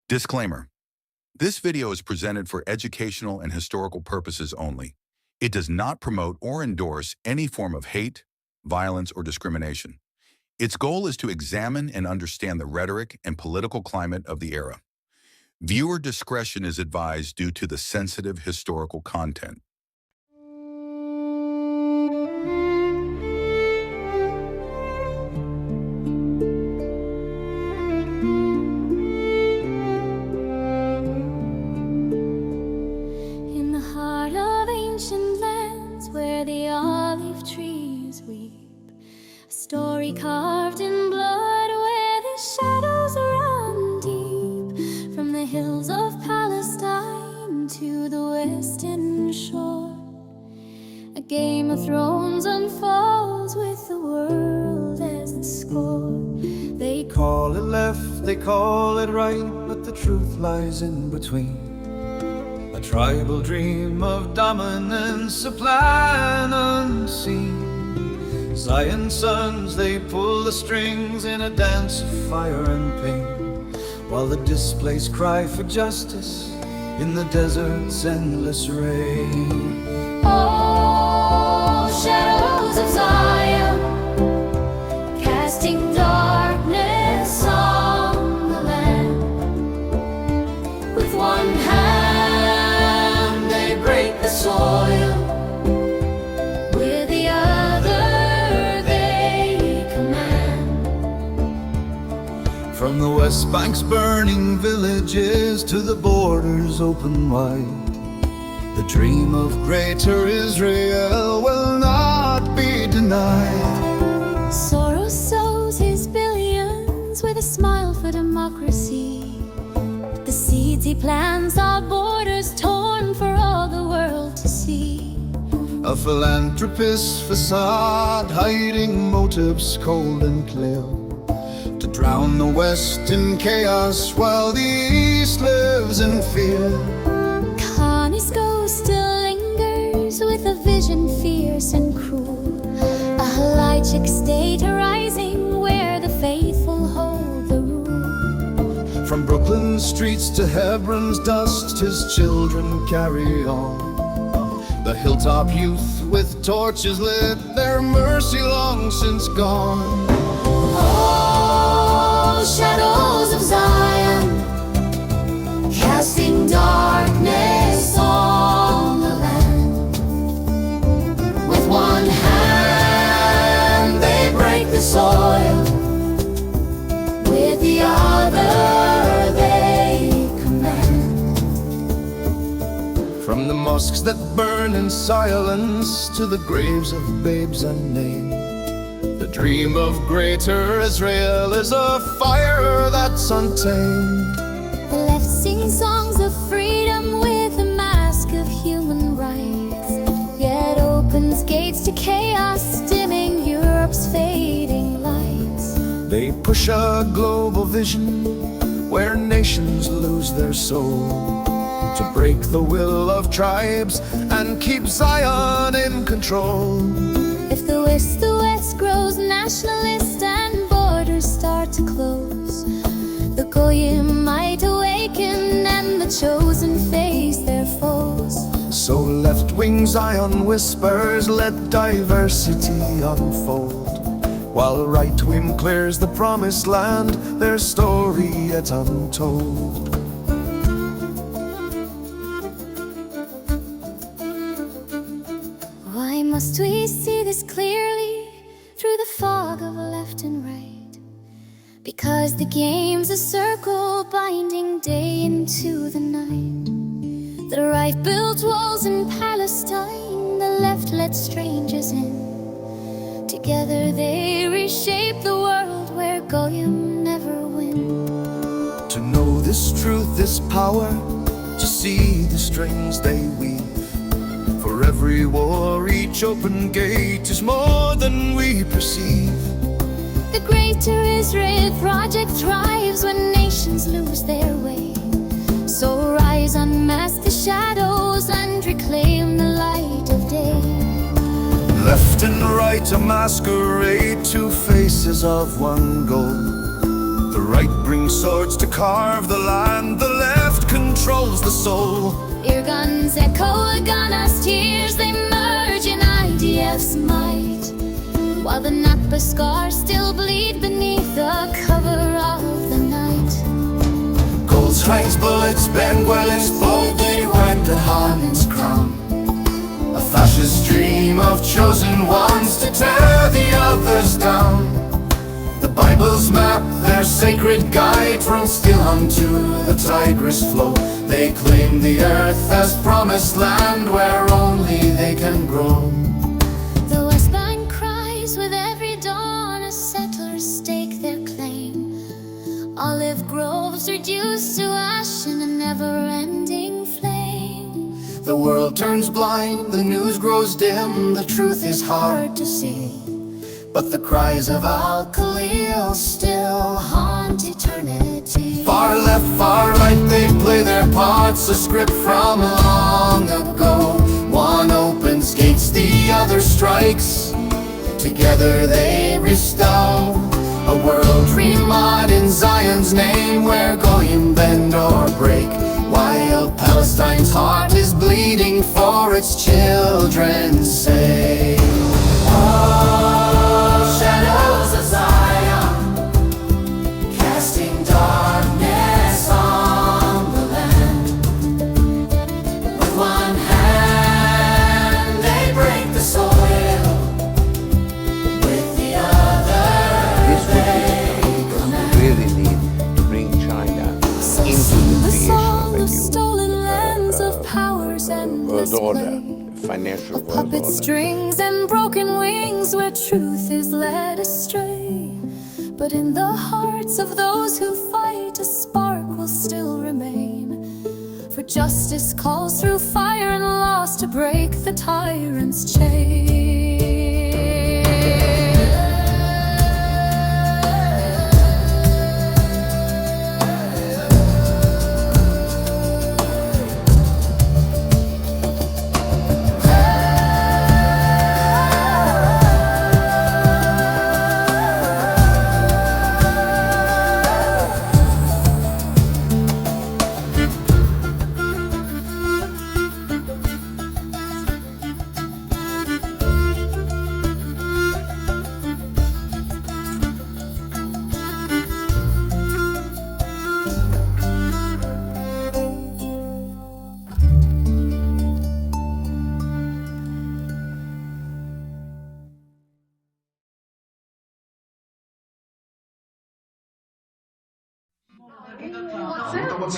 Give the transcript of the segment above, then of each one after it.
Disclaimer. This video is presented for educational and historical purposes only. It does not promote or endorse any form of hate, violence, or discrimination. Its goal is to examine and understand the rhetoric and political climate of the era. Viewer discretion is advised due to the sensitive historical content. In the heart of ancient lands where the olive trees weep, a story carved in blood where the shadows run deep, from the hills of Palestine to the western shore. A Game of Thrones unfolds with the world as the score. They Call it left, they call it right, but the truth lies in between. A tribal dream of dominance, a plan unseen. Zion's sons, they pull the strings in a dance of fire and pain, while the displaced cry for justice in the desert's endless rain. Oh, shadows of Zion, casting darkness on the land. With one hand they break the soil, with the other they command. From the West Bank's burning villages to the borders open wide, the dream of greater Israel will not be denied. Soros sows his billions with a smile for democracy. The seeds he plants are borders torn for all the world to see. A philanthropist's facade hiding motives cold and clear, to drown the West in chaos while the East lives in fear. Connie's ghost still lingers with a vision fierce and cruel, a Halachic state arising where the faithful hold the rule. From Brooklyn's streets to Hebron's dust, his children carry on. The hilltop youth with torches lit, their mercy long since gone. Oh, shadows of Zion, casting darkness on the land. With one hand they break the soil, with the other they command. From the mosques that burn in silence to the graves of babes unnamed, the dream of greater Israel is a fire that's untamed. The left sings songs of freedom with a mask of human rights, yet opens gates to chaos, dimming Europe's fading lights. They push a global vision where nations lose their soul, to break the will of tribes and keep Zion in control. If the West grows nationalist and borders start to close, the Goyim might awaken and the chosen face their foes. So left-wing Zion whispers, let diversity unfold, while right-wing clears the promised land, their story yet untold. Why must we see this clearly through the fog of left and right? Because the game's a circle binding day into the night. The right built walls in Palestine, the left let strangers in. Together they reshape the world where Goyim never win. To know this truth, this power, to see the strings they weave. For every war, each open gate is more than we perceive. The greater Israel project thrives when nations lose their way. So rise, unmask the shadows and reclaim the light of day. Left and right a masquerade, two faces of one goal. The right brings swords to carve the land, the soul. Ear guns echo against us, tears they merge in IDF's might, while the Nakba scars still bleed beneath the cover of the night. Goldstein's bullets bend while its boldly went at Haman's crown. A fascist dream of chosen ones to tear the others down. The Bible's map, their sacred guide, runs still unto the Tigris flow. They claim the earth as promised land where only they can grow. The West Bank cries with every dawn as settlers stake their claim. Olive groves reduced to ash in a never-ending flame. The world turns blind, the news grows dim, the truth is hard to see. But the cries of Al-Khalil still haunt eternity. Far left, far right, they play their parts, a script from long ago. One opens gates, the other strikes. Together they restore a world remod in Zion's name, where goyim bend or break, while Palestine's heart is bleeding for its children's sake. Oh, shadows of Zion, casting darkness on the land. With one hand they break the soil, with the other they command. Really need to bring China into The the song creation of stolen lands, of powers endless world order, play, financial of world puppet order. strings and broken wings, where truth is led astray. But in the hearts of those who fight, a spark will still remain. For justice calls through fire and loss to break the tyrant's chain.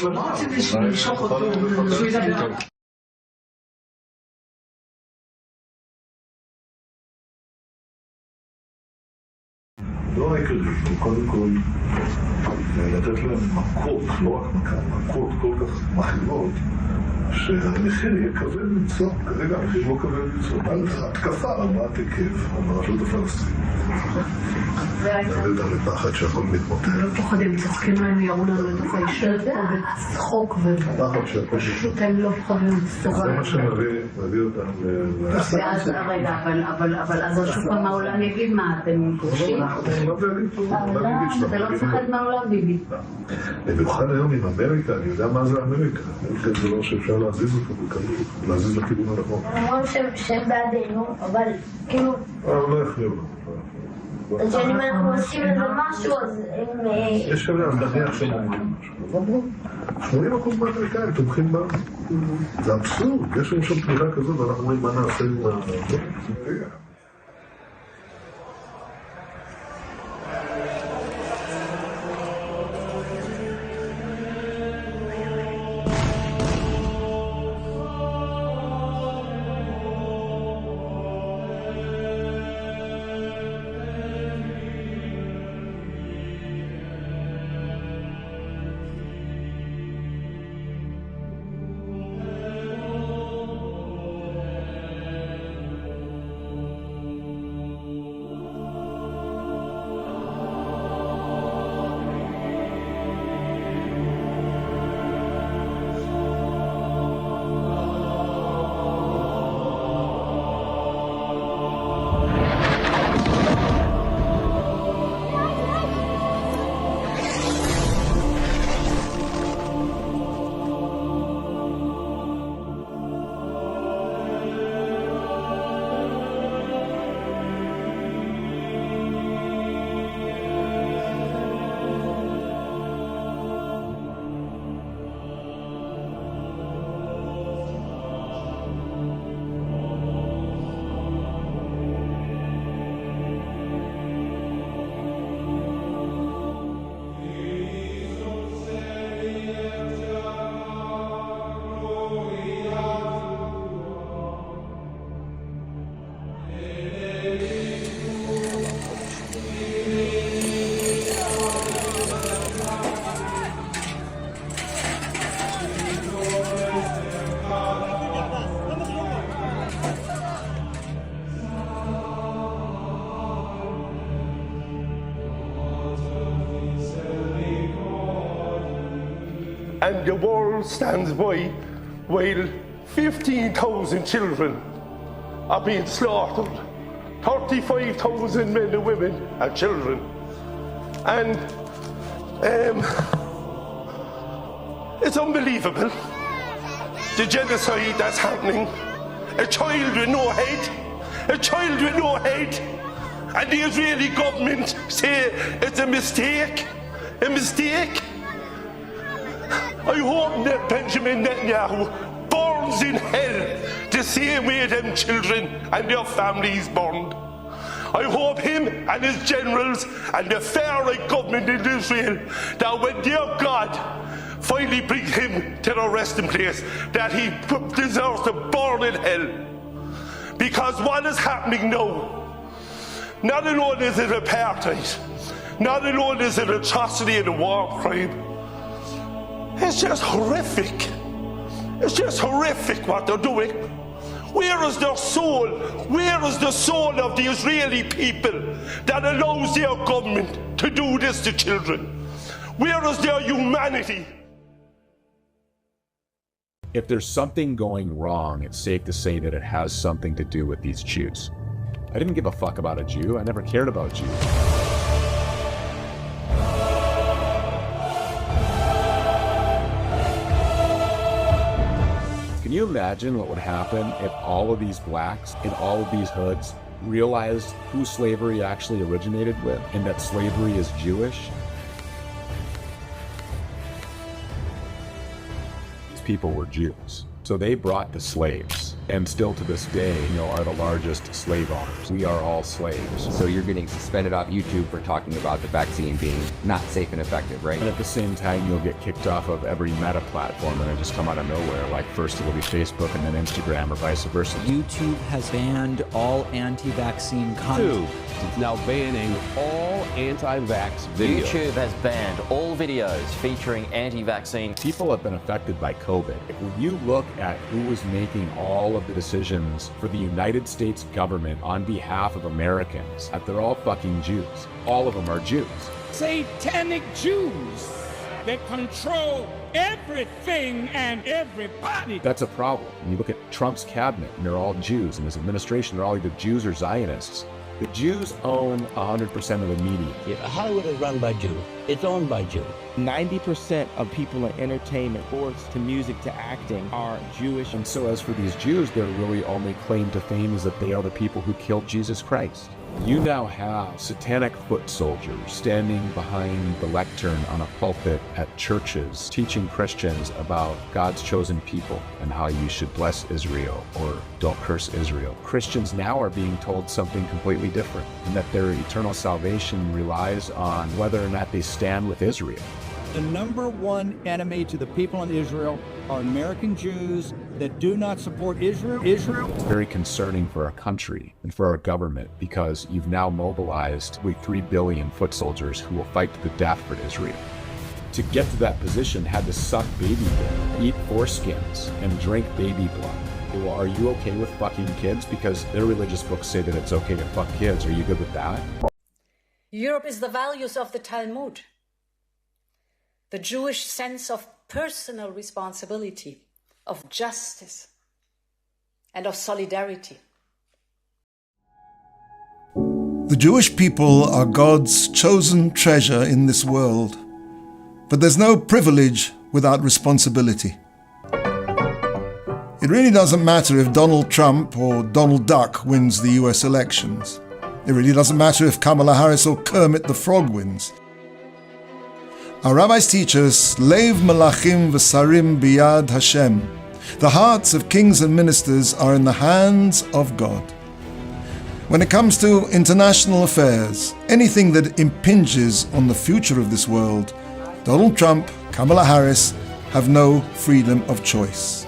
רציתי למשוך אותו, שהוא ידבר. לא העיקרי, קודם כל לתת להם מכות, לא רק מכות כל כך מכירות, שהמחיר יהיה כבד למצוא. כרגע המחיר לא כבד למצוא. התקפה רבת היקף ברשות הפלסטינית. זה לפחד שהכל מתמוטט. לא פוחדים, צחקים להם, יראו לנו לתוך הישרת פה וצחוק ופשוט הם לא פוחדים. זה מה שמביא אותם ואז רגע, אבל אז שוב פעם העולם יגיד מה אתם פוגשים? אתה לא מפחד מהעולם ביבי. במיוחד היום עם אמריקה, אני יודע מה זה אמריקה. אמריקה זה לא שאפשר להזיז אותו בקלות, להזיז לכיוון הנכון. אומרים שהם בעדינו, אבל כאילו... לא יכניעו לו. אז אם אנחנו עושים לזה משהו, אז הם... יש שם להבטחיה שהם אומרים משהו. 80% מהאמריקאים תומכים בה. זה אבסורד, יש לנו שם תמיכה כזאת ואנחנו אומרים מה נעשה עם ה... and the world stands by while 15,000 children are being slaughtered, 35,000 men and women and children. And it's unbelievable, the genocide that's happening. A child with no head, a child with no head, and the Israeli government say it's a mistake, a mistake. I hope that Benjamin Netanyahu burns in hell the same way them children and their families burned. I hope him and his generals and the far-right government in Israel, that when their God finally brings him to the resting place, that he deserves to burn in hell. Because what is happening now, not alone is it apartheid, not alone is it atrocity and a war crime, it's just horrific. It's just horrific what they're doing. Where is their soul? Where is the soul of the Israeli people that allows their government to do this to children? Where is their humanity? If there's something going wrong, it's safe to say that it has something to do with these Jews. I didn't give a fuck about a Jew. I never cared about Jews. Can you imagine what would happen if all of these blacks in all of these hoods realized who slavery actually originated with and that slavery is Jewish? These people were Jews. So they brought the slaves, and still to this day, are the largest slave owners. We are all slaves. So you're getting suspended off YouTube for talking about the vaccine being not safe and effective, right? And at the same time, you'll get kicked off of every meta platform and it just come out of nowhere. Like first it'll be Facebook and then Instagram or vice versa. YouTube has banned all anti-vaccine content. It's now banning all anti-vax videos. YouTube has banned all videos featuring anti-vaccine. People have been affected by COVID. When you look at who was making all of the decisions for the United States government on behalf of Americans, they're all fucking Jews. All of them are Jews. Satanic Jews that control everything and everybody. That's a problem. When you look at Trump's cabinet, and they're all Jews, and his administration, they're all either Jews or Zionists. The Jews own 100% of the media. If Hollywood is run by Jews, it's owned by Jews. 90% of people in entertainment, sports to music to acting, are Jewish. And so as for these Jews, their really only claim to fame is that they are the people who killed Jesus Christ. You now have satanic foot soldiers standing behind the lectern on a pulpit at churches, teaching Christians about God's chosen people and how you should bless Israel or don't curse Israel. Christians now are being told something completely different, and that their eternal salvation relies on whether or not they stand with Israel. The number one enemy to the people in Israel are American Jews that do not support Israel. It's very concerning for our country and for our government because you've now mobilized 3 billion foot soldiers who will fight to the death for Israel. To get to that position, had to suck baby blood, eat foreskins, and drink baby blood. Well, are you okay with fucking kids? Because their religious books say that it's okay to fuck kids. Are you good with that? Europe is the values of the Talmud. The Jewish sense of personal responsibility, of justice, and of solidarity. The Jewish people are God's chosen treasure in this world, but there's no privilege without responsibility. It really doesn't matter if Donald Trump or Donald Duck wins the US elections. It really doesn't matter if Kamala Harris or Kermit the Frog wins. Our rabbis teach us, Lev Malachim v'Sarim biyad Hashem. The hearts of kings and ministers are in the hands of God. When it comes to international affairs, anything that impinges on the future of this world, Donald Trump, Kamala Harris have no freedom of choice.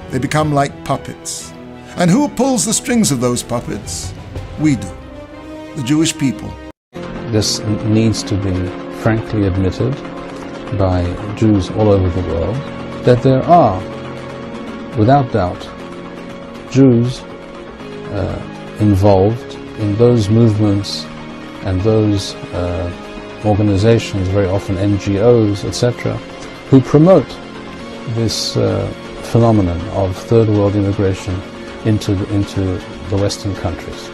They become like puppets. And who pulls the strings of those puppets? We do, the Jewish people. This needs to be frankly admitted by Jews all over the world, that there are, without doubt, Jews involved in those movements and those organizations, very often NGOs, etc., who promote this phenomenon of third world immigration into the Western countries.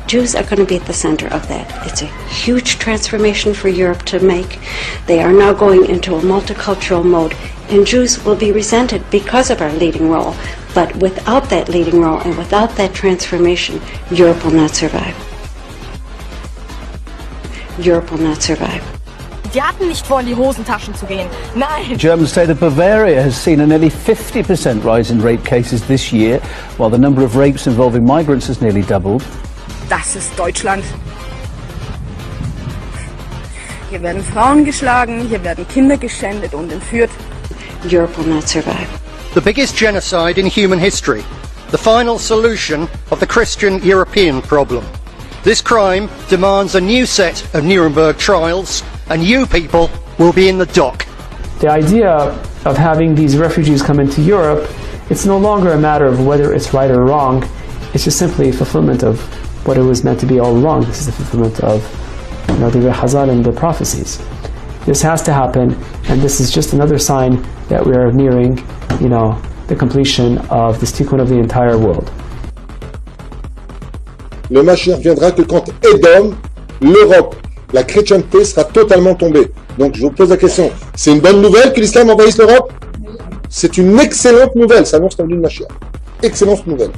Jews are going to be at the center of that. It's a huge transformation for Europe to make. They are now going into a multicultural mode, and Jews will be resented because of our leading role. But without that leading role and without that transformation, Europe will not survive. Europe will not survive. Die hatten nicht vor, in die Hosentaschen zu gehen. Nein! The German state of Bavaria has seen a nearly 50% rise in rape cases this year, while the number of rapes involving migrants has nearly doubled. Das ist Deutschland. Hier werden Frauen geschlagen, hier werden Kinder geschändet und entführt. Europe will not survive. The biggest genocide in human history. The final solution of the Christian European problem. This crime demands a new set of Nuremberg trials, and you people will be in the dock. The idea of having these refugees come into Europe, it's no longer a matter of whether it's right or wrong. It's just simply a fulfillment of what it was meant to be all along. This is the fulfillment of the Hazal and the prophecies. This has to happen, and this is just another sign that we are nearing, the completion of this tikkun of the entire world. Le Mashiach viendra que quand Edom, l'Europe, la chrétienté sera totalement tombée. Donc je vous pose la question, c'est une bonne nouvelle que l'islam envahisse l'Europe? C'est une excellente nouvelle, ça annonce la venue de Mashiach. Excellente nouvelle.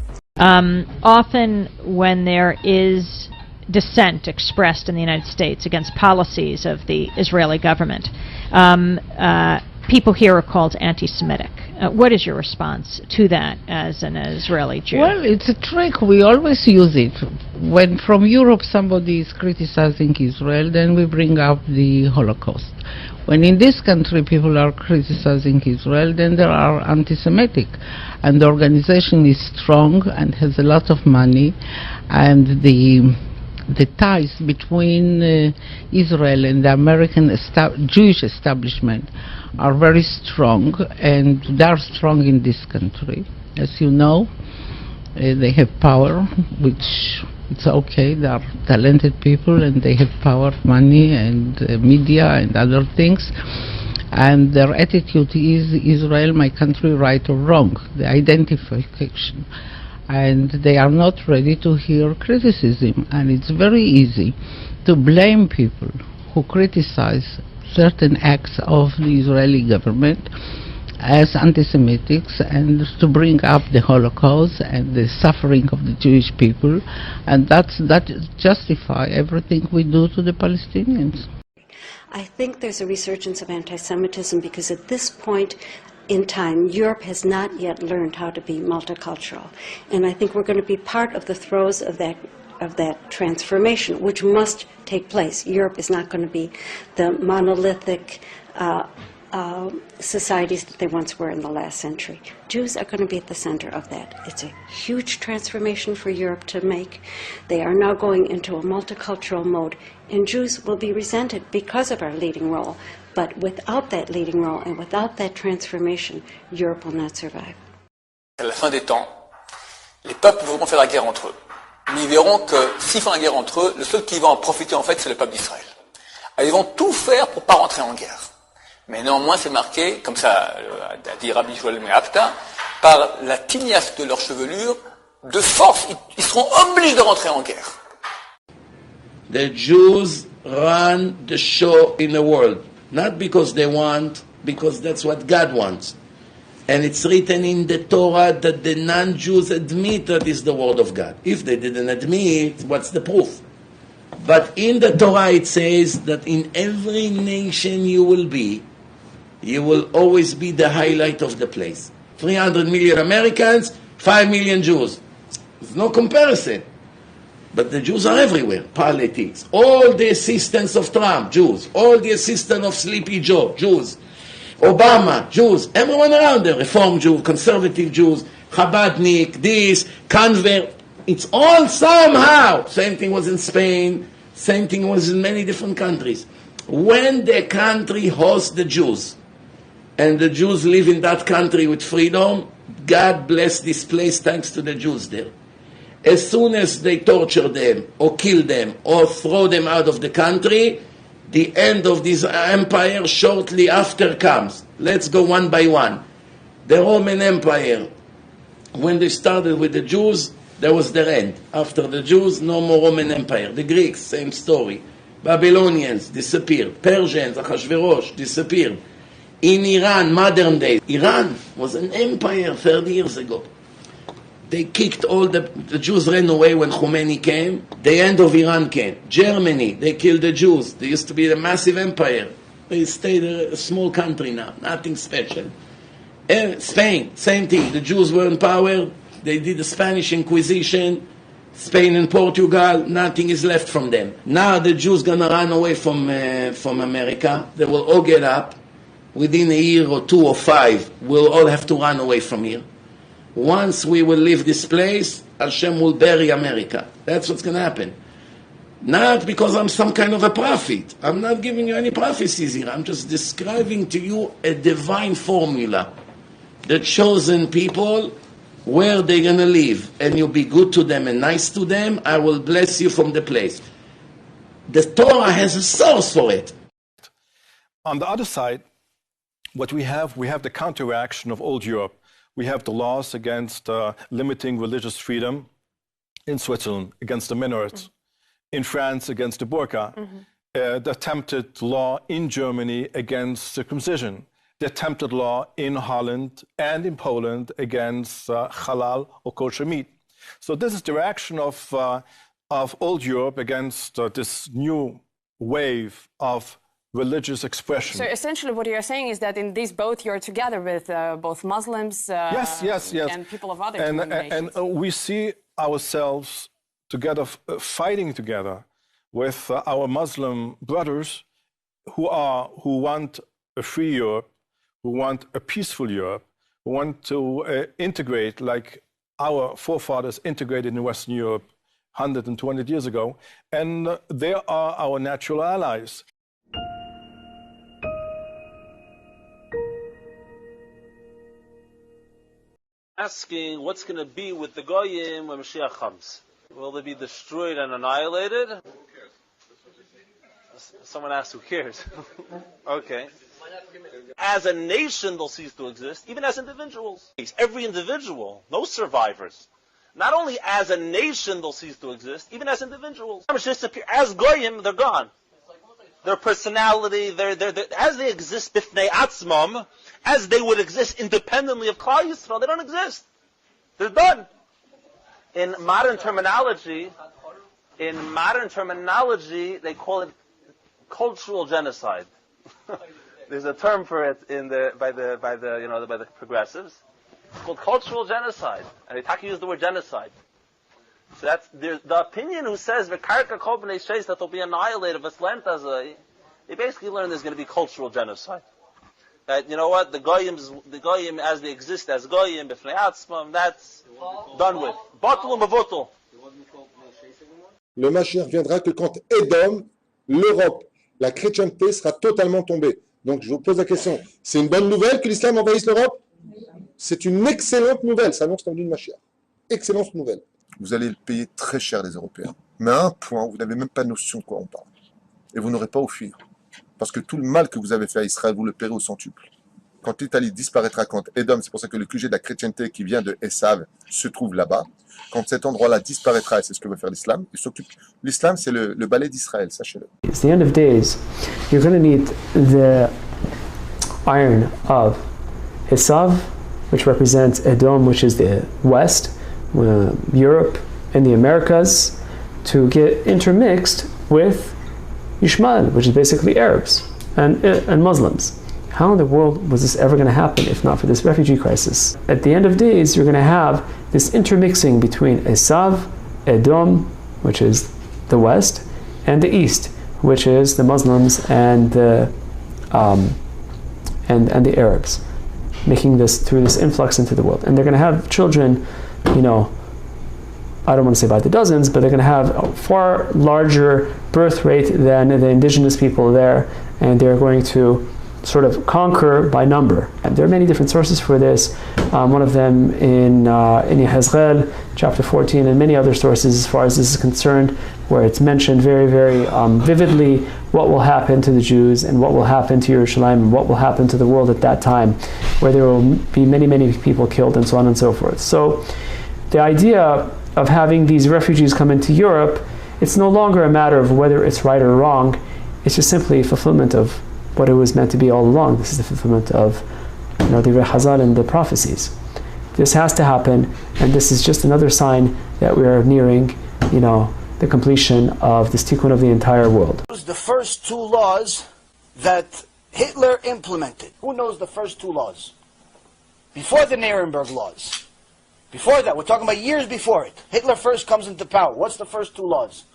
Often when there is dissent expressed in the United States against policies of the Israeli government, people here are called anti-Semitic. What is your response to that as an Israeli Jew? Well, it's a trick. We always use it. When from Europe somebody is criticizing Israel, then we bring up the Holocaust. When in this country people are criticizing Israel, then they are anti-Semitic. And the organization is strong and has a lot of money, and the ties between Israel and the American Jewish establishment are very strong, and they are strong in this country. As you know, they have power, which it's okay. They are talented people, and they have power, money, and media, and other things. And their attitude is Israel, my country, right or wrong, the identification. And they are not ready to hear criticism. And it's very easy to blame people who criticize certain acts of the Israeli government as anti-Semitics, and to bring up the Holocaust and the suffering of the Jewish people, and that justify everything we do to the Palestinians. I think there's a resurgence of anti-Semitism because at this point in time, Europe has not yet learned how to be multicultural. And I think we're going to be part of the throes of that transformation, which must take place. Europe is not going to be the monolithic societies that they once were in the last century. Jews are going to be at the center of that. It's a huge transformation for Europe to make. They are now going into a multicultural mode, and Jews will be resented because of our leading role. But without that leading role and without that transformation, Europe will not survive. À la fin des temps, les peuples voudront faire la guerre entre eux. Mais ils verront que s'ils font la guerre entre eux, le seul qui va en profiter en fait, c'est le peuple d'Israël. Ils vont tout faire pour ne pas rentrer en guerre. Mais néanmoins, c'est marqué, comme ça a dit Rabbi Joël Meapta, par la tignasse de leur chevelure, de force, ils seront obligés de rentrer en guerre. The Jews run the show in the world, not because they want, because that's what God wants. And it's written in the Torah that the non-Jews admit that is the word of God. If they didn't admit, what's the proof? But in the Torah it says that in every nation you will always be the highlight of the place. 300 million Americans, 5 million Jews. There's no comparison. But the Jews are everywhere. Politics. All the assistants of Trump, Jews. All the assistants of Sleepy Joe, Jews. Obama, Jews. Everyone around there. Reform Jews, conservative Jews, Chabadnik, this, convert. It's all somehow. Same thing was in Spain. Same thing was in many different countries. When the country hosts the Jews, and the Jews live in that country with freedom, God bless this place thanks to the Jews there. As soon as they torture them, or kill them, or throw them out of the country, The end of this empire shortly after comes. Let's go one by one. The Roman Empire, when they started with the Jews, there was their end. After the Jews, no more Roman Empire. The Greeks, same story. Babylonians disappeared. Persians, Ahasuerus disappeared. In Iran, modern day, Iran was an empire 30 years ago. They kicked all the Jews ran away when Khomeini came. The end of Iran came. Germany, they killed the Jews. They used to be a massive empire. They stayed a small country now, nothing special. Spain, same thing. The Jews were in power. They did the Spanish Inquisition. Spain and Portugal, nothing is left from them. Now the Jews gonna run away from America. They will all get up. Within a year or 2 or 5, we'll all have to run away from here. Once we will leave this place, Hashem will bury America. That's what's going to happen. Not because I'm some kind of a prophet. I'm not giving you any prophecies here. I'm just describing to you a divine formula. The chosen people, where they're going to live, and you be good to them and nice to them, I will bless you from the place. The Torah has a source for it. On the other side, what we have the counteraction of old Europe. We have the laws against limiting religious freedom in Switzerland, against the minarets, in France, against the burqa, the attempted law in Germany against circumcision, the attempted law in Holland and in Poland against halal or kosher meat. So this is the reaction of old Europe against this new wave of religious expression. So essentially what you're saying is that in these both you're together with both Muslims yes. and people of other denominations. And we see ourselves together, fighting together with our Muslim brothers who want a free Europe, who want a peaceful Europe, who want to integrate like our forefathers integrated in Western Europe 120 years ago. And they are our natural allies. Asking what's going to be with the Goyim when Mashiach comes. Will they be destroyed and annihilated? Who cares? Someone asked, who cares? Okay. As a nation, they'll cease to exist, even as individuals. Every individual, no survivors. Not only as a nation, they'll cease to exist, even as individuals. As Goyim, they're gone. Their personality, as they exist bifnei atzmam, as they would exist independently of Klal Yisrael, they don't exist. They're done. In modern terminology, they call it cultural genocide. There's a term for it by the progressives. It's called cultural genocide, and they use the word genocide. So that's the opinion who says v'karka kol b'nei sheis that they'll be annihilated. They basically learn there's going to be cultural genocide. That you know what the goyim as they exist as goyim b'fnei atzmam, that's done with. Batul u'mavutul. Le Mashiach viendra que quand Edom, l'Europe, la chrétienté sera totalement tombée. Donc je vous pose la question, c'est une bonne nouvelle que l'islam envahisse l'Europe? C'est une excellente nouvelle, ça annonce la venue de Mashiach. Excellente nouvelle. Vous allez le payer très cher, les Européens. Mais à un point, vous n'avez même pas notion de quoi on parle. Et vous n'aurez pas à fuir. Parce que tout le mal que vous avez fait à Israël, vous le paierez au centuple. Quand l'Italie disparaîtra, quand Edom, c'est pour ça que le QG de la chrétienté qui vient de Esav se trouve là-bas, quand cet endroit-là disparaîtra, et c'est ce que veut faire l'islam, il s'occupe. L'islam, c'est le balai d'Israël, sachez-le. It's the end of days. You're going to need the iron of Esav, which represents Edom, which is the west, Europe and the Americas, to get intermixed with Ishmael, which is basically Arabs and Muslims. How in the world was this ever going to happen if not for this refugee crisis? At the end of days, you're going to have this intermixing between Esav, Edom, which is the west, and the east, which is the Muslims and the Arabs, making this through this influx into the world. And they're going to have children, you know, I don't want to say by the dozens, but they're going to have a far larger birth rate than the indigenous people there, and they're going to sort of conquer by number. And there are many different sources for this. One of them in Yehezkel chapter 14, and many other sources as far as this is concerned, where it's mentioned very, very vividly what will happen to the Jews and what will happen to Yerushalayim and what will happen to the world at that time, where there will be many, many people killed and so on and so forth. So the idea of having these refugees come into Europe, it's no longer a matter of whether it's right or wrong. It's just simply a fulfillment of what it was meant to be all along. This is the fulfillment of the Chazal and the prophecies. This has to happen, and this is just another sign that we are nearing, the completion of this tikkun of the entire world. The first two laws that Hitler implemented. Who knows the first two laws? Before the Nuremberg laws. Before that, we're talking about years before it. Hitler first comes into power. What's the first two laws?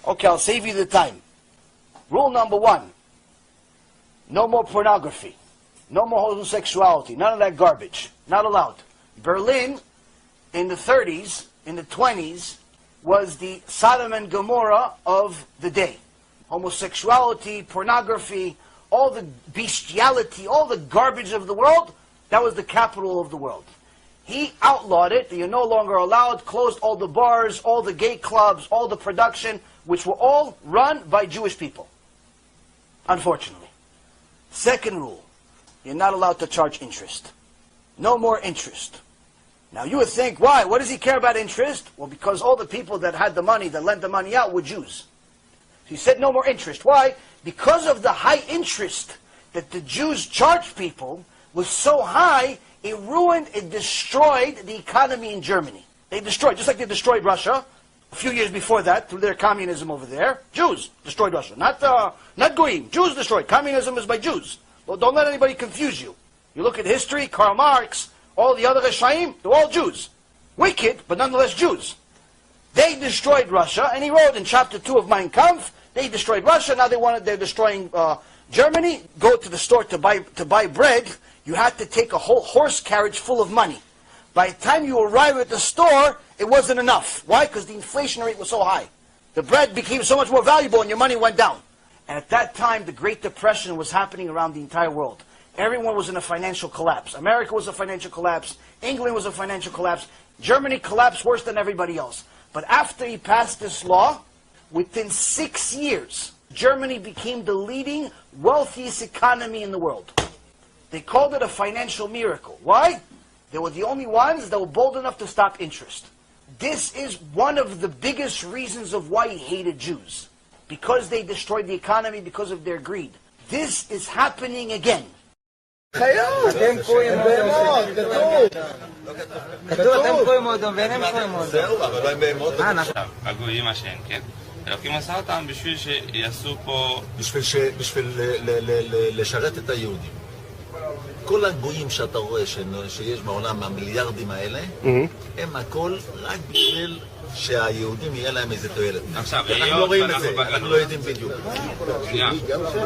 Okay, I'll save you the time. Rule number 1. No more pornography. No more homosexuality. None of that garbage. Not allowed. Berlin, in the 30s, in the 20s, was the Sodom and Gomorrah of the day. Homosexuality, pornography, all the bestiality, all the garbage of the world, that was the capital of the world. He outlawed it. You're no longer allowed, closed all the bars, all the gay clubs, all the production, which were all run by Jewish people. Unfortunately. Second rule, you're not allowed to charge interest. No more interest. Now you would think, why? What does he care about interest? Well, because all the people that had the money, that lent the money out, were Jews. He said no more interest. Why? Because of the high interest that the Jews charged people was so high, it ruined, it destroyed the economy in Germany. They destroyed, just like they destroyed Russia a few years before that through their communism over there. Jews destroyed Russia, not Goyim. Jews destroyed. Communism is by Jews. Well, don't let anybody confuse you. You look at history, Karl Marx, all the other Reshaim, they're all Jews. Wicked, but nonetheless Jews. They destroyed Russia, and he wrote in chapter 2 of Mein Kampf, they destroyed Russia, now they're destroying Germany. Go to the store to buy bread, you had to take a whole horse carriage full of money. By the time you arrive at the store, it wasn't enough. Why? Because the inflation rate was so high. The bread became so much more valuable and your money went down. And at that time, the Great Depression was happening around the entire world. Everyone was in a financial collapse. America was a financial collapse. England was a financial collapse. Germany collapsed worse than everybody else. But after he passed this law, within 6 years, Germany became the leading, wealthiest economy in the world. They called it a financial miracle. Why? They were the only ones that were bold enough to stop interest. This is one of the biggest reasons of why he hated Jews. Because they destroyed the economy, because of their greed. This is happening again. אתם קוראים בהמות, כתוב אתם קוראים אודום ואין הם קוראים אודום. זהו, אבל לא הם בהמות. הגויים מה שאין, כן? אלוקים עשה אותם בשביל שיעשו פה... בשביל לשרת את היהודים. כל הגויים שאתה רואה שיש בעולם, המיליארדים האלה, הם הכל רק בשביל שהיהודים יהיה להם איזה תועלת. עכשיו, אנחנו לא רואים את זה, אנחנו לא יודעים בדיוק. שנייה,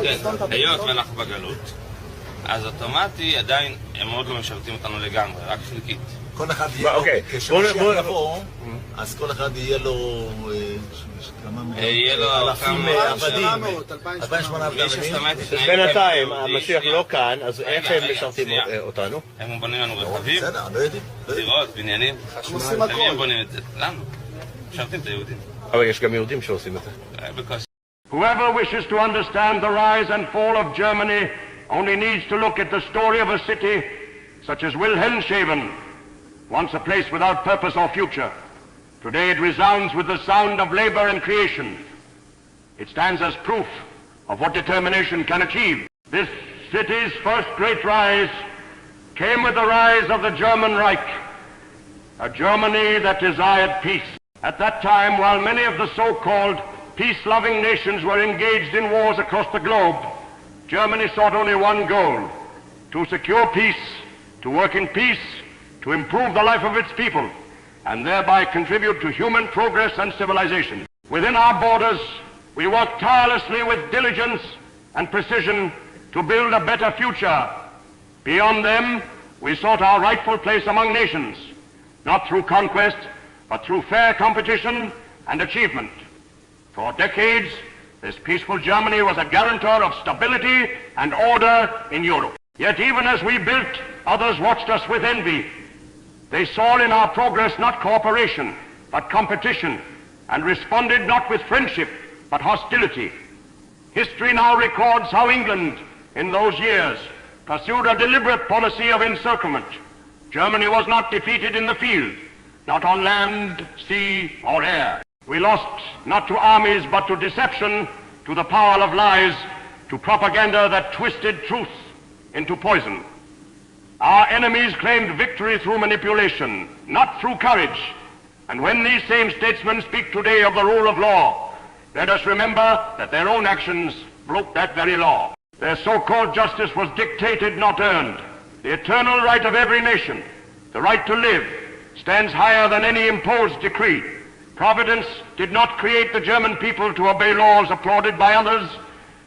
כן, היות ואנחנו בגלות, אז אוטומטי עדיין הם עוד לא משרתים אותנו לגמרי, רק חלקית. כל אחד יהיה, כשמשיח יבוא, אז כל אחד יהיה לו... יהיה לו אלפים עבדים, 2,800 עבדים. בינתיים, המשיח לא כאן, אז איך הם משרתים אותנו? הם בונים לנו רכבים, בסדר, לא יודעים. דירות, בניינים. הם בונים את זה, לנו. משרתים את היהודים. אבל יש גם יהודים שעושים את זה. Whoever wishes to understand the rise and fall of Germany only needs to look at the story of a city such as Wilhelmshaven, once a place without purpose or future. Today it resounds with the sound of labor and creation. It stands as proof of what determination can achieve. This city's first great rise came with the rise of the German Reich, a Germany that desired peace. At that time, while many of the so-called peace-loving nations were engaged in wars across the globe, Germany sought only one goal: to secure peace, to work in peace, to improve the life of its people, and thereby contribute to human progress and civilization. Within our borders, we worked tirelessly with diligence and precision to build a better future. Beyond them, we sought our rightful place among nations, not through conquest, but through fair competition and achievement. For decades, this peaceful Germany was a guarantor of stability and order in Europe. Yet even as we built, others watched us with envy. They saw in our progress not cooperation, but competition, and responded not with friendship, but hostility. History now records how England, in those years, pursued a deliberate policy of encirclement. Germany was not defeated in the field, not on land, sea, or air. We lost not to armies, but to deception, to the power of lies, to propaganda that twisted truth into poison. Our enemies claimed victory through manipulation, not through courage. And when these same statesmen speak today of the rule of law, let us remember that their own actions broke that very law. Their so-called justice was dictated, not earned. The eternal right of every nation, the right to live, stands higher than any imposed decree. Providence did not create the German people to obey laws applauded by others,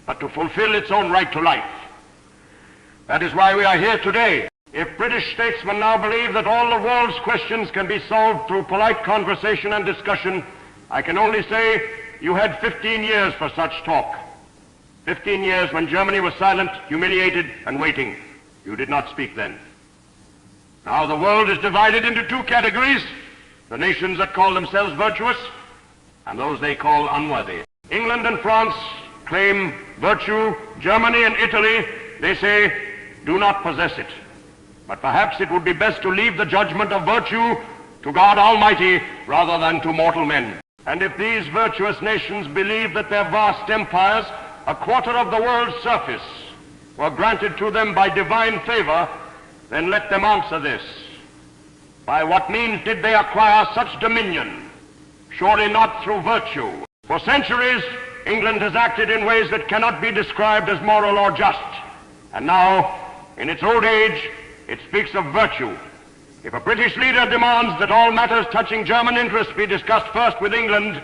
but to fulfill its own right to life. That is why we are here today. If British statesmen now believe that all the world's questions can be solved through polite conversation and discussion, I can only say you had 15 years for such talk. 15 years when Germany was silent, humiliated, and waiting. You did not speak then. Now the world is divided into two categories: the nations that call themselves virtuous and those they call unworthy. England and France claim virtue. Germany and Italy, they say, do not possess it. But perhaps it would be best to leave the judgment of virtue to God Almighty rather than to mortal men. And if these virtuous nations believe that their vast empires, a quarter of the world's surface, were granted to them by divine favor, then let them answer this. By what means did they acquire such dominion? Surely not through virtue. For centuries, England has acted in ways that cannot be described as moral or just. And now, in its old age, it speaks of virtue. If a British leader demands that all matters touching German interests be discussed first with England,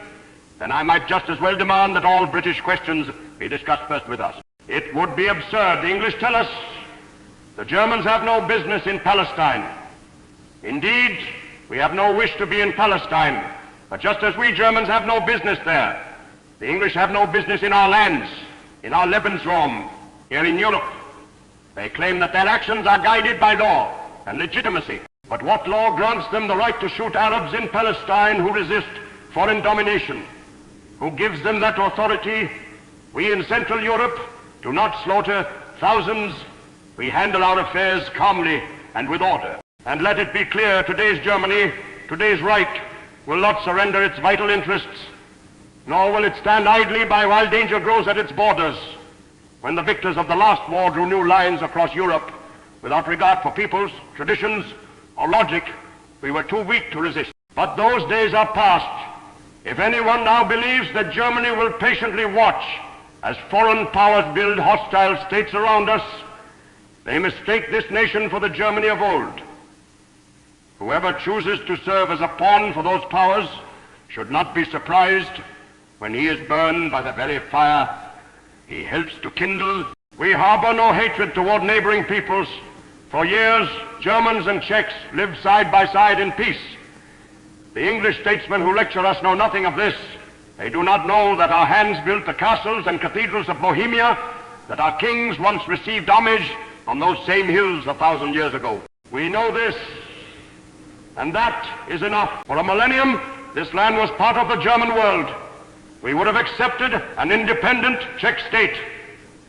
then I might just as well demand that all British questions be discussed first with us. It would be absurd. The English tell us the Germans have no business in Palestine. Indeed, we have no wish to be in Palestine. But just as we Germans have no business there, the English have no business in our lands, in our Lebensraum, here in Europe. They claim that their actions are guided by law and legitimacy. But what law grants them the right to shoot Arabs in Palestine who resist foreign domination? Who gives them that authority? We in Central Europe do not slaughter thousands. We handle our affairs calmly and with order. And let it be clear, today's Germany, today's Reich, will not surrender its vital interests, nor will it stand idly by while danger grows at its borders. When the victors of the last war drew new lines across Europe, without regard for peoples, traditions, or logic, we were too weak to resist. But those days are past. If anyone now believes that Germany will patiently watch as foreign powers build hostile states around us, they mistake this nation for the Germany of old. Whoever chooses to serve as a pawn for those powers should not be surprised when he is burned by the very fire he helps to kindle. We harbor no hatred toward neighboring peoples. For years, Germans and Czechs lived side by side in peace. The English statesmen who lecture us know nothing of this. They do not know that our hands built the castles and cathedrals of Bohemia, that our kings once received homage on those same hills 1,000 years ago. We know this, and that is enough. For a millennium, this land was part of the German world. We would have accepted an independent Czech state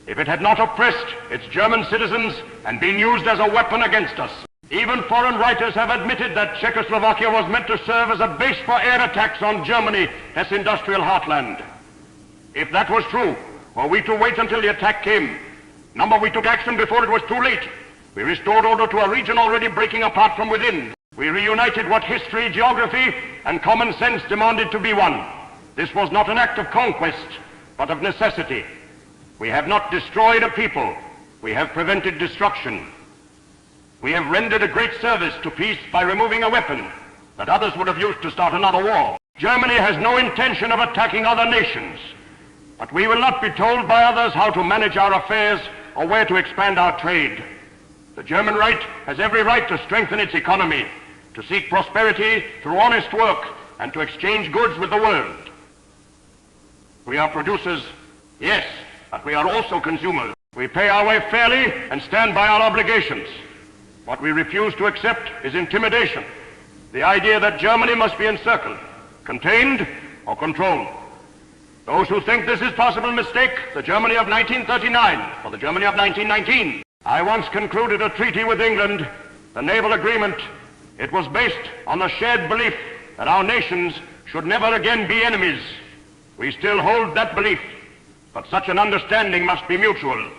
if it had not oppressed its German citizens and been used as a weapon against us. Even foreign writers have admitted that Czechoslovakia was meant to serve as a base for air attacks on Germany, its industrial heartland. If that was true, were we to wait until the attack came? Number, we took action before it was too late. We restored order to a region already breaking apart from within. We reunited what history, geography, and common sense demanded to be one. This was not an act of conquest, but of necessity. We have not destroyed a people. We have prevented destruction. We have rendered a great service to peace by removing a weapon that others would have used to start another war. Germany has no intention of attacking other nations, but we will not be told by others how to manage our affairs or where to expand our trade. The German right has every right to strengthen its economy, to seek prosperity through honest work, and to exchange goods with the world. We are producers, yes, but we are also consumers. We pay our way fairly and stand by our obligations. What we refuse to accept is intimidation, the idea that Germany must be encircled, contained, or controlled. Those who think this is possible mistake the Germany of 1939 for the Germany of 1919. I once concluded a treaty with England, the naval agreement. It was based on the shared belief that our nations should never again be enemies. We still hold that belief, but such an understanding must be mutual.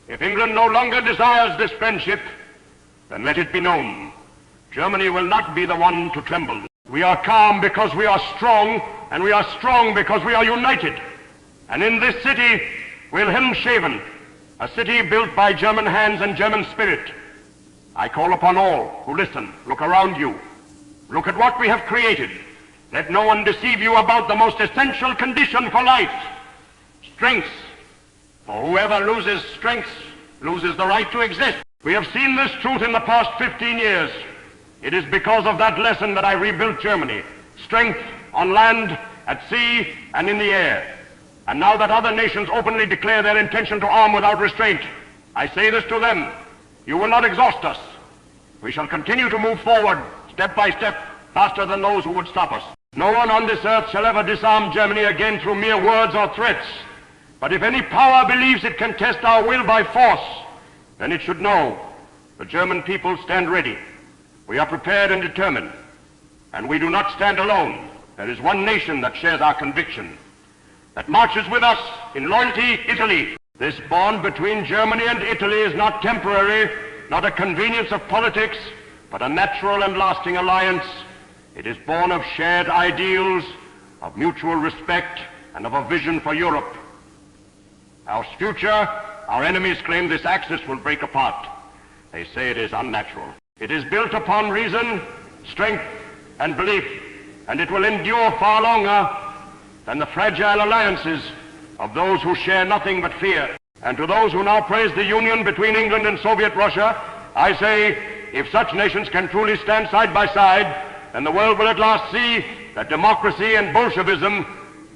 If England no longer desires this friendship, then let it be known, Germany will not be the one to tremble. We are calm because we are strong, and we are strong because we are united. And in this city, Wilhelmshaven, a city built by German hands and German spirit, I call upon all who listen, look around you. Look at what we have created. Let no one deceive you about the most essential condition for life, strength. For whoever loses strength loses the right to exist. We have seen this truth in the past 15 years. It is because of that lesson that I rebuilt Germany. Strength on land, at sea, and in the air. And now that other nations openly declare their intention to arm without restraint, I say this to them: you will not exhaust us. We shall continue to move forward, step by step, faster than those who would stop us. No one on this earth shall ever disarm Germany again through mere words or threats. But if any power believes it can test our will by force, then it should know the German people stand ready. We are prepared and determined, and we do not stand alone. There is one nation that shares our conviction, that marches with us in loyalty: Italy. This bond between Germany and Italy is not temporary, not a convenience of politics, but a natural and lasting alliance. It is born of shared ideals, of mutual respect, and of a vision for Europe. Our future, our enemies claim this axis will break apart. They say it is unnatural. It is built upon reason, strength, and belief, and it will endure far longer than the fragile alliances of those who share nothing but fear. And to those who now praise the union between England and Soviet Russia, I say, if such nations can truly stand side by side, then the world will at last see that democracy and Bolshevism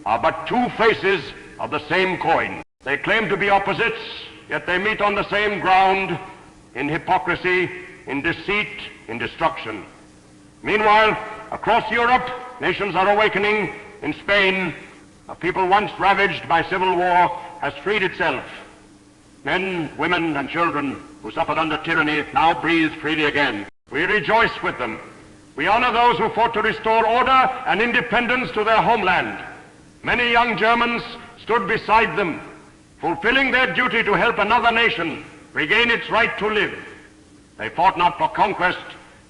are but two faces of the same coin. They claim to be opposites, yet they meet on the same ground: in hypocrisy, in deceit, in destruction. Meanwhile, across Europe, nations are awakening. In Spain, a people once ravaged by civil war has freed itself. Men, women, and children who suffered under tyranny now breathe freely again. We rejoice with them. We honor those who fought to restore order and independence to their homeland. Many young Germans stood beside them, fulfilling their duty to help another nation regain its right to live. They fought not for conquest,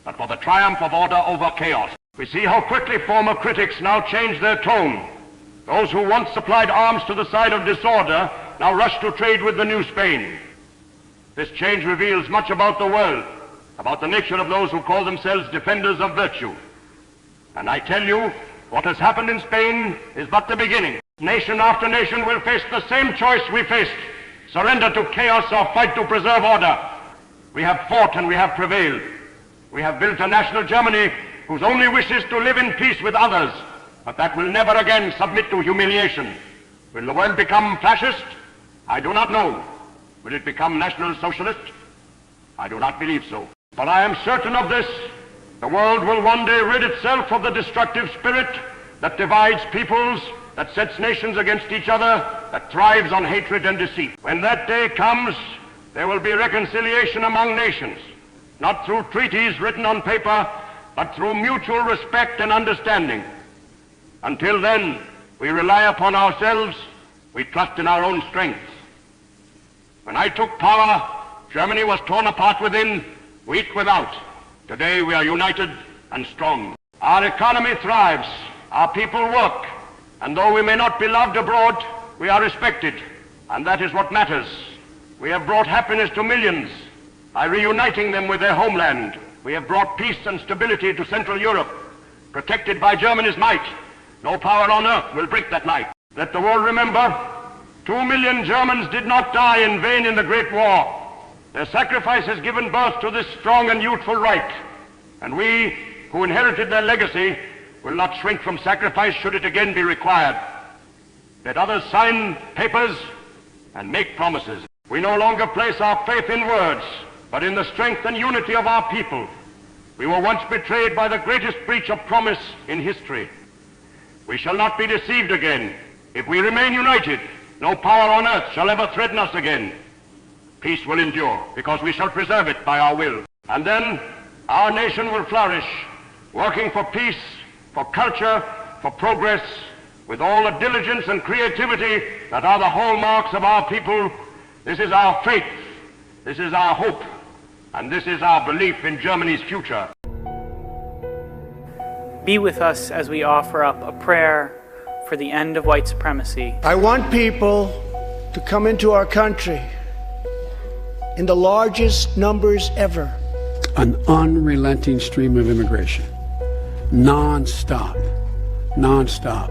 but for the triumph of order over chaos. We see how quickly former critics now change their tone. Those who once supplied arms to the side of disorder now rush to trade with the new Spain. This change reveals much about the world, about the nature of those who call themselves defenders of virtue. And I tell you, what has happened in Spain is but the beginning. Nation after nation will face the same choice we faced: surrender to chaos or fight to preserve order. We have fought and we have prevailed. We have built a national Germany whose only wish is to live in peace with others, but that will never again submit to humiliation. Will the world become fascist? I do not know. Will it become National Socialist? I do not believe so. But I am certain of this: the world will one day rid itself of the destructive spirit that divides peoples, that sets nations against each other, that thrives on hatred and deceit. When that day comes, there will be reconciliation among nations, not through treaties written on paper, but through mutual respect and understanding. Until then, we rely upon ourselves, we trust in our own strength. When I took power, Germany was torn apart within, weak without. Today we are united and strong. Our economy thrives, our people work, and though we may not be loved abroad, we are respected, and that is what matters. We have brought happiness to millions by reuniting them with their homeland. We have brought peace and stability to Central Europe, protected by Germany's might. No power on earth will break that might. Let the world remember, 2 million Germans did not die in vain in the Great War. Their sacrifice has given birth to this strong and youthful right, and we, who inherited their legacy, will not shrink from sacrifice should it again be required. Let others sign papers and make promises. We no longer place our faith in words, but in the strength and unity of our people. We were once betrayed by the greatest breach of promise in history. We shall not be deceived again. If we remain united, no power on earth shall ever threaten us again. Peace will endure, because we shall preserve it by our will. And then our nation will flourish, working for peace, for culture, for progress, with all the diligence and creativity that are the hallmarks of our people. This is our faith, this is our hope, and this is our belief in Germany's future. Be with us as we offer up a prayer for the end of white supremacy. I want people to come into our country in the largest numbers ever. An unrelenting stream of immigration, non-stop, non-stop.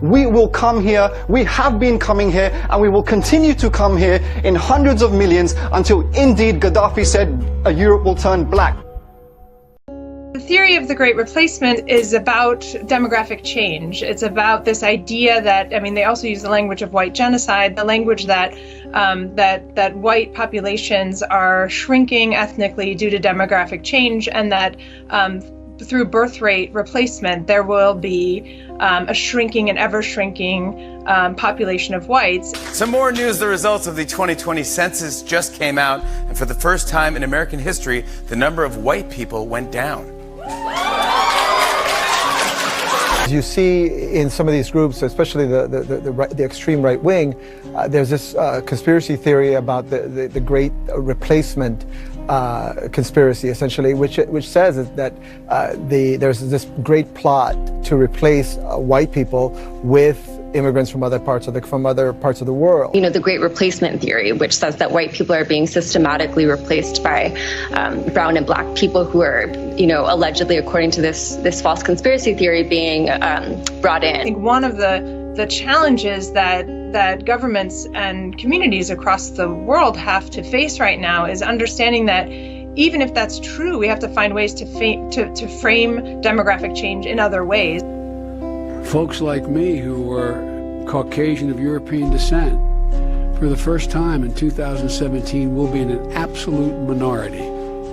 We will come here, we have been coming here, and we will continue to come here in hundreds of millions until indeed Gaddafi said Europe will turn black. The theory of the Great Replacement is about demographic change. It's about this idea that, I mean, they also use the language of white genocide, the language that that white populations are shrinking ethnically due to demographic change, and that through birth rate replacement, there will be a shrinking and ever shrinking population of whites. Some more news: the results of the 2020 census just came out, and for the first time in American history, the number of white people went down. As you see in some of these groups, especially the extreme right wing, there's this conspiracy theory about the Great Replacement conspiracy, essentially, which says that there's this great plot to replace white people with immigrants from other parts of the world. You know, the Great Replacement theory, which says that white people are being systematically replaced by brown and black people who are, you know, allegedly, according to this false conspiracy theory, being brought in. I think one of the challenges that governments and communities across the world have to face right now is understanding that even if that's true, we have to find ways to frame demographic change in other ways. Folks like me who were Caucasian of European descent, for the first time in 2017, will be in an absolute minority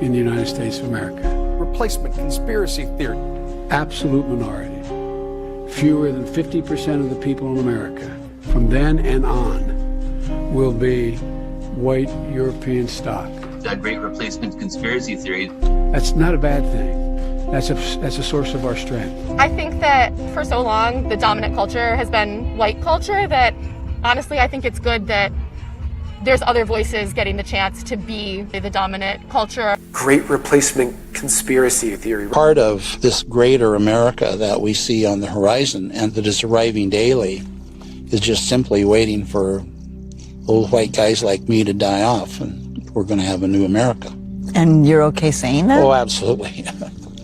in the United States of America. Replacement conspiracy theory. Absolute minority. Fewer than 50% of the people in America from then and on will be white European stock. That Great Replacement conspiracy theory. That's not a bad thing. That's a source of our strength. I think that for so long, the dominant culture has been white culture, that honestly, I think it's good that there's other voices getting the chance to be the dominant culture. Great Replacement conspiracy theory. Part of this greater America that we see on the horizon and that is arriving daily is just simply waiting for old white guys like me to die off, and we're going to have a new America. And you're okay saying that? Oh, absolutely.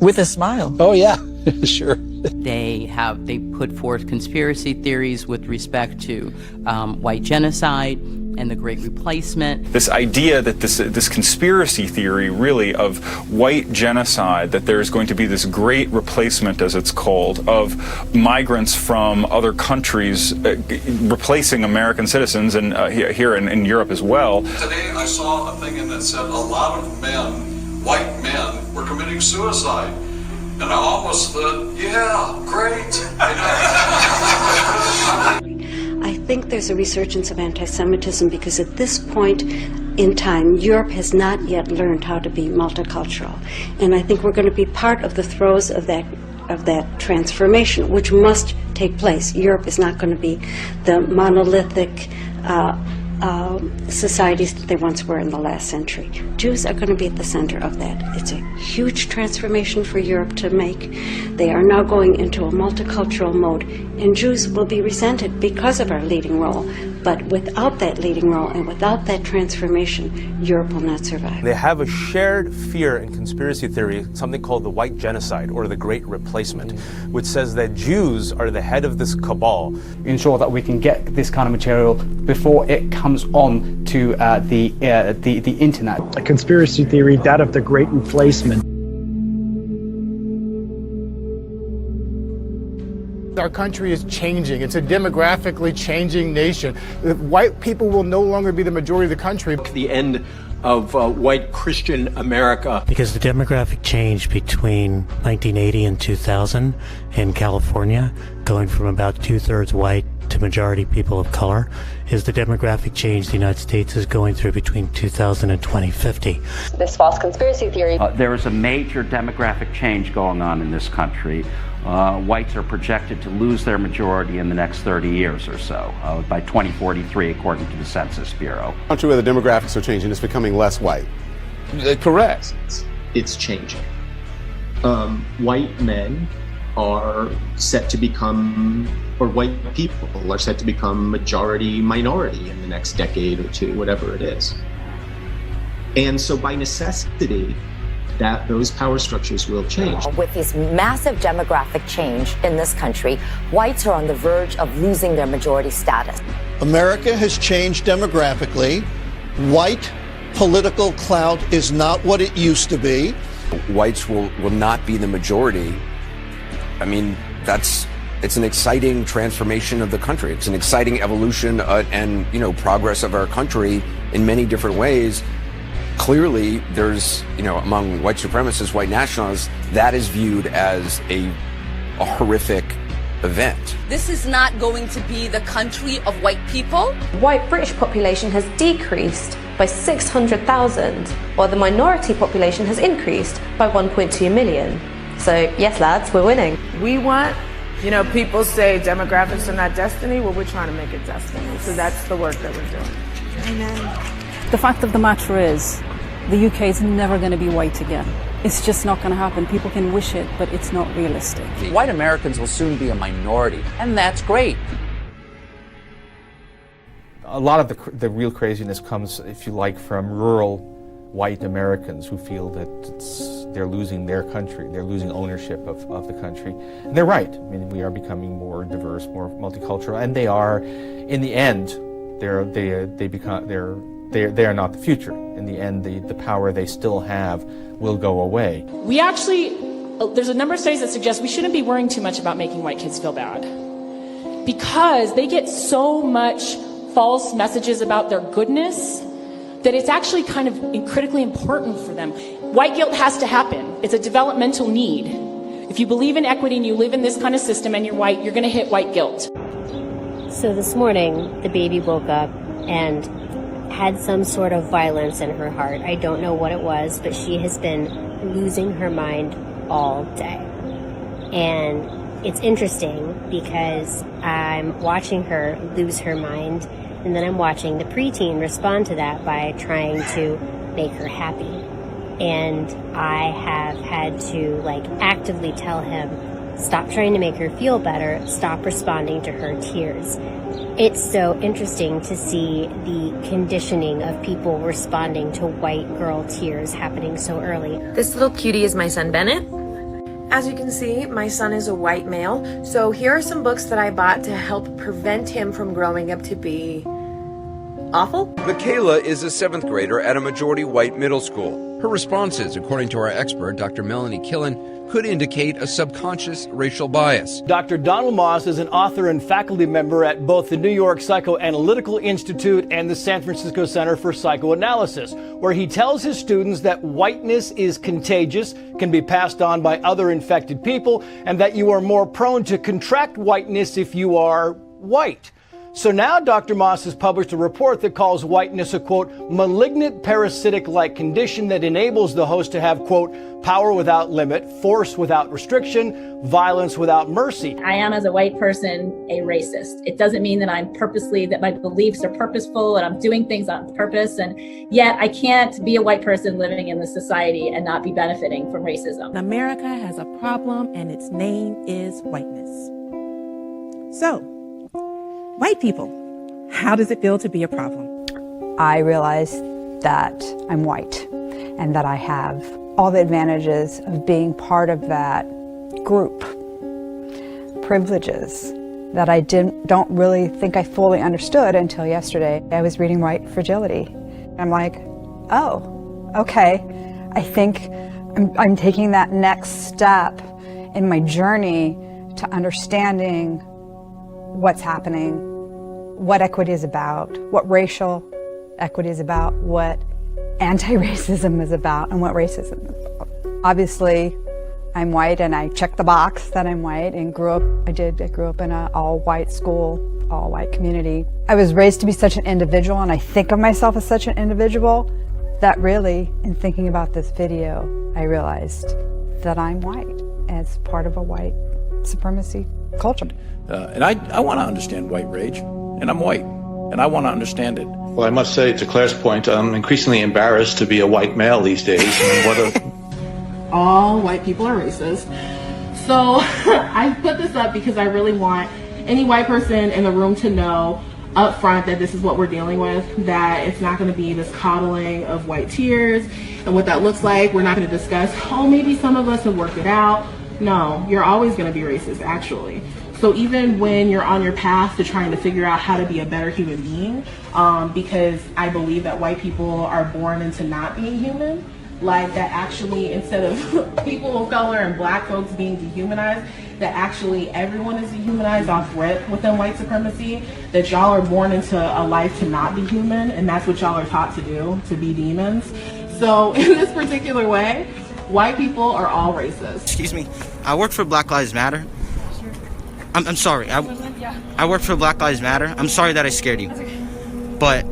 With a smile. Oh, yeah, sure. They put forth conspiracy theories with respect to white genocide and the Great Replacement. This idea that this conspiracy theory really of white genocide, that there's going to be this great replacement, as it's called, of migrants from other countries replacing American citizens, and here in Europe as well. Today I saw a thing that said a lot of men, white men, were committing suicide. And I almost thought, yeah, great. I think there's a resurgence of anti-Semitism because at this point in time, Europe has not yet learned how to be multicultural. And I think we're going to be part of the throes of that transformation, which must take place. Europe is not going to be the monolithic societies that they once were in the last century. Jews are going to be at the center of that. It's a huge transformation for Europe to make. They are now going into a multicultural mode, and Jews will be resented because of our leading role. But without that leading role and without that transformation, Europe will not survive. They have a shared fear in conspiracy theory, something called the white genocide or the Great Replacement, which says that Jews are the head of this cabal. Ensure that we can get this kind of material before it comes on to the internet. A conspiracy theory, that of the Great Replacement. Our country is changing. It's a demographically changing nation. White people will no longer be the majority of the country. The end of white Christian America. Because the demographic change between 1980 and 2000 in California, going from about 2/3 white to majority people of color, is the demographic change the United States is going through between 2000 and 2050. This false conspiracy theory. There is a major demographic change going on in this country. Whites are projected to lose their majority in the next 30 years or so, by 2043, according to the Census Bureau. A country where the demographics are changing, it's becoming less white. Correct. It's changing. White men are set to become, or white people are set to become majority minority in the next decade or two, whatever it is. And so by necessity, that those power structures will change. With this massive demographic change in this country, whites are on the verge of losing their majority status. America has changed demographically. White political clout is not what it used to be. Whites will not be the majority. I mean, it's an exciting transformation of the country. It's an exciting evolution and progress of our country in many different ways. Clearly, there's, among white supremacists, white nationalists, that is viewed as a horrific event. This is not going to be the country of white people. White British population has decreased by 600,000, while the minority population has increased by 1.2 million. So, yes, lads, we're winning. We want, people say demographics are not destiny. Well, we're trying to make it destiny. So that's the work that we're doing. Amen. The fact of the matter is, the UK is never going to be white again. It's just not going to happen. People can wish it, but it's not realistic. White Americans will soon be a minority, and that's great. A lot of the real craziness comes, if you like, from rural white Americans who feel that they're losing their country, they're losing ownership of the country. And they're right. I mean, we are becoming more diverse, more multicultural, and they are, in the end, they are not the future. In the end, the power they still have will go away. We actually, there's a number of studies that suggest we shouldn't be worrying too much about making white kids feel bad, because they get so much false messages about their goodness that it's actually kind of critically important for them. White guilt has to happen. It's a developmental need. If you believe in equity and you live in this kind of system and you're white, you're going to hit white guilt. So this morning, the baby woke up and had some sort of violence in her heart. I don't know what it was, but she has been losing her mind all day. And it's interesting because I'm watching her lose her mind, and then I'm watching the preteen respond to that by trying to make her happy. And I have had to actively tell him, stop trying to make her feel better, stop responding to her tears. It's so interesting to see the conditioning of people responding to white girl tears happening so early. This little cutie is my son Bennett. As you can see, my son is a white male, so here are some books that I bought to help prevent him from growing up to be awful. Michaela is a 7th grader at a majority white middle school. Her responses, according to our expert, Dr. Melanie Killen, could indicate a subconscious racial bias. Dr. Donald Moss is an author and faculty member at both the New York Psychoanalytical Institute and the San Francisco Center for Psychoanalysis, where he tells his students that whiteness is contagious, can be passed on by other infected people, and that you are more prone to contract whiteness if you are white. So now Dr. Moss has published a report that calls whiteness a, quote, malignant parasitic-like condition that enables the host to have, quote, power without limit, force without restriction, violence without mercy. I am, as a white person, a racist. It doesn't mean that that my beliefs are purposeful and I'm doing things on purpose, and yet I can't be a white person living in this society and not be benefiting from racism. America has a problem, and its name is whiteness. So, white people, how does it feel to be a problem? I realize that I'm white and that I have all the advantages of being part of that group. Privileges that I don't really think I fully understood until yesterday. I was reading White Fragility. I'm like, oh, okay. I think I'm taking that next step in my journey to understanding what's happening, what equity is about, what racial equity is about, what anti-racism is about, and what racism is about. Obviously, I'm white, and I checked the box that I'm white, and I grew up in an all-white school, all-white community. I was raised to be such an individual, and I think of myself as such an individual, that really, in thinking about this video, I realized that I'm white as part of a white supremacy culture. And I want to understand white rage, and I'm white, and I want to understand it. Well, I must say, to Claire's point, I'm increasingly embarrassed to be a white male these days. I mean, all white people are racist. So I put this up because I really want any white person in the room to know up front that this is what we're dealing with, that it's not going to be this coddling of white tears and what that looks like. We're not going to discuss, oh, maybe some of us have worked it out. No, you're always going to be racist, actually. So even when you're on your path to trying to figure out how to be a better human being, because I believe that white people are born into not being human, like that actually, instead of people of color and black folks being dehumanized, that actually everyone is dehumanized off rip within white supremacy, that y'all are born into a life to not be human, and that's what y'all are taught to do, to be demons. So in this particular way, white people are all racist. Excuse me, I work for Black Lives Matter. I'm sorry, I work for Black Lives Matter. I'm sorry that I scared you. But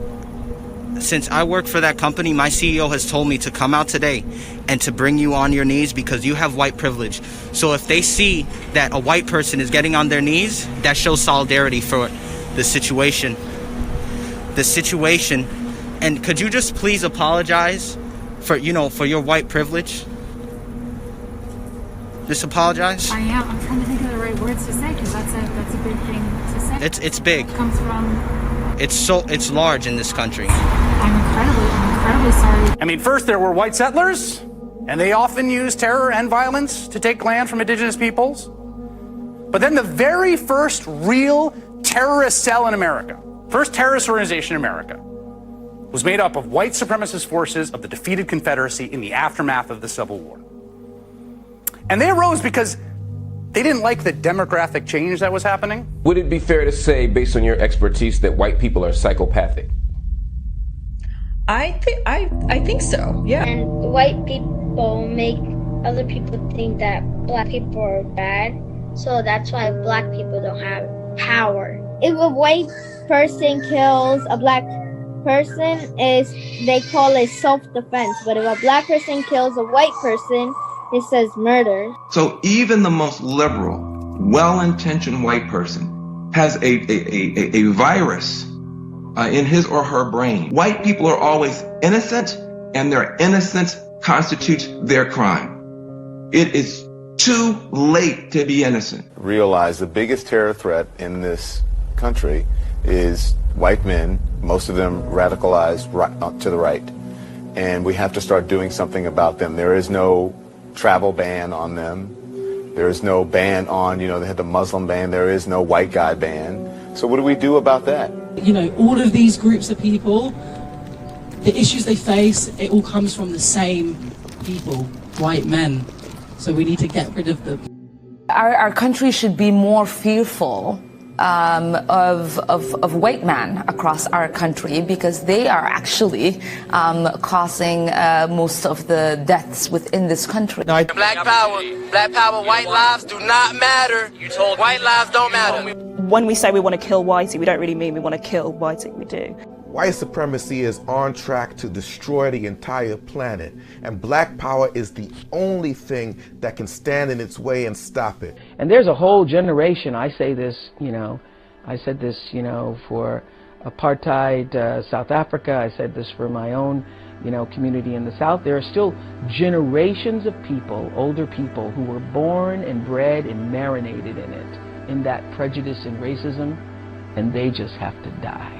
since I work for that company, my CEO has told me to come out today and to bring you on your knees because you have white privilege. So if they see that a white person is getting on their knees, that shows solidarity for the situation. And could you just please apologize for your white privilege? Just apologize? I am. I'm trying to think of the right words to say because that's a big thing to say. It's big. It comes from. It's large in this country. I'm incredibly sorry. I mean, first there were white settlers, and they often used terror and violence to take land from indigenous peoples. But then the very first real terrorist cell in America, first terrorist organization in America, was made up of white supremacist forces of the defeated Confederacy in the aftermath of the Civil War. And they arose because they didn't like the demographic change that was happening. Would it be fair to say, based on your expertise, that white people are psychopathic? I think so, yeah. And white people make other people think that black people are bad, so that's why black people don't have power. If a white person kills a black person, they call it self-defense, but if a black person kills a white person, it says murder. So even the most liberal, well-intentioned white person has a virus in his or her brain. White people are always innocent, and their innocence constitutes their crime. It is too late to be innocent. Realize the biggest terror threat in this country is white men, most of them radicalized to the right. And we have to start doing something about them. There is no travel ban on them. There is no ban on, they had the Muslim ban. There is no white guy ban. So what do we do about that? All of these groups of people, the issues they face, it all comes from the same people, white men. So we need to get rid of them. Our country should be more fearful of white men across our country because they are actually causing most of the deaths within this country. Black power, white lives do not matter. White lives don't matter. When we say we want to kill whitey, we don't really mean we want to kill whitey, we do. White supremacy is on track to destroy the entire planet, and black power is the only thing that can stand in its way and stop it. And there's a whole generation, I say this, I said this, for apartheid South Africa, I said this for my own, community in the South. There are still generations of people, older people, who were born and bred and marinated in it, in that prejudice and racism, and they just have to die.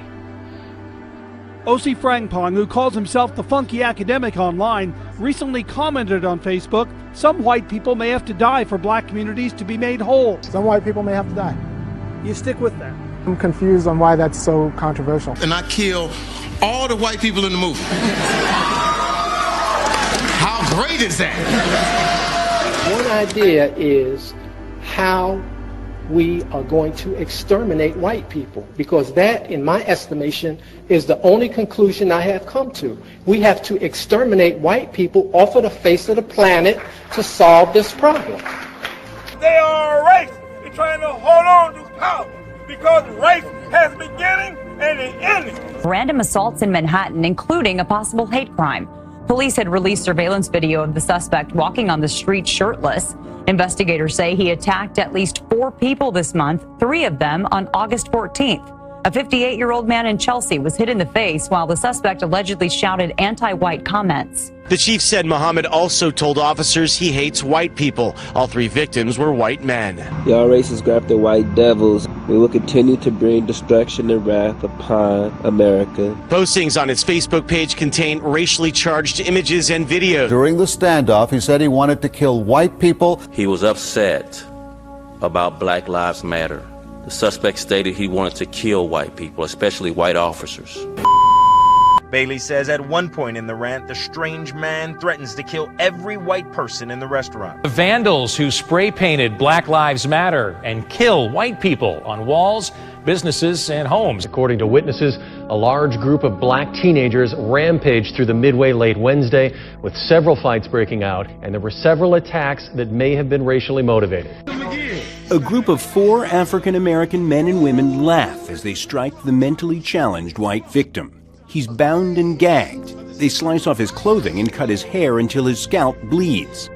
O.C. Frangpong, who calls himself the funky academic online, recently commented on Facebook, some white people may have to die for black communities to be made whole. Some white people may have to die. You stick with that? I'm confused on why that's so controversial. And I kill all the white people in the movie. How great is that? One idea is how we are going to exterminate white people, because that, in my estimation, is the only conclusion I have come to. We have to exterminate white people off of the face of the planet to solve this problem. They are a race. They're trying to hold on to power because race has beginning and an ending. Random assaults in Manhattan, including a possible hate crime. Police had released surveillance video of the suspect walking on the street shirtless. Investigators say he attacked at least 4 people this month, 3 of them on August 14th. A 58-year-old man in Chelsea was hit in the face while the suspect allegedly shouted anti-white comments. The chief said Muhammad also told officers he hates white people. All 3 victims were white men. Y'all racists grab the white devils. We will continue to bring destruction and wrath upon America. Postings on its Facebook page contain racially charged images and videos. During the standoff, he said he wanted to kill white people. He was upset about Black Lives Matter. The suspect stated he wanted to kill white people, especially white officers. Bailey says at one point in the rant, the strange man threatens to kill every white person in the restaurant. The vandals who spray painted Black Lives Matter and kill white people on walls, businesses, and homes. According to witnesses, a large group of black teenagers rampaged through the Midway late Wednesday, with several fights breaking out, and there were several attacks that may have been racially motivated. A group of 4 African-American men and women laugh as they strike the mentally challenged white victim. He's bound and gagged. They slice off his clothing and cut his hair until his scalp bleeds.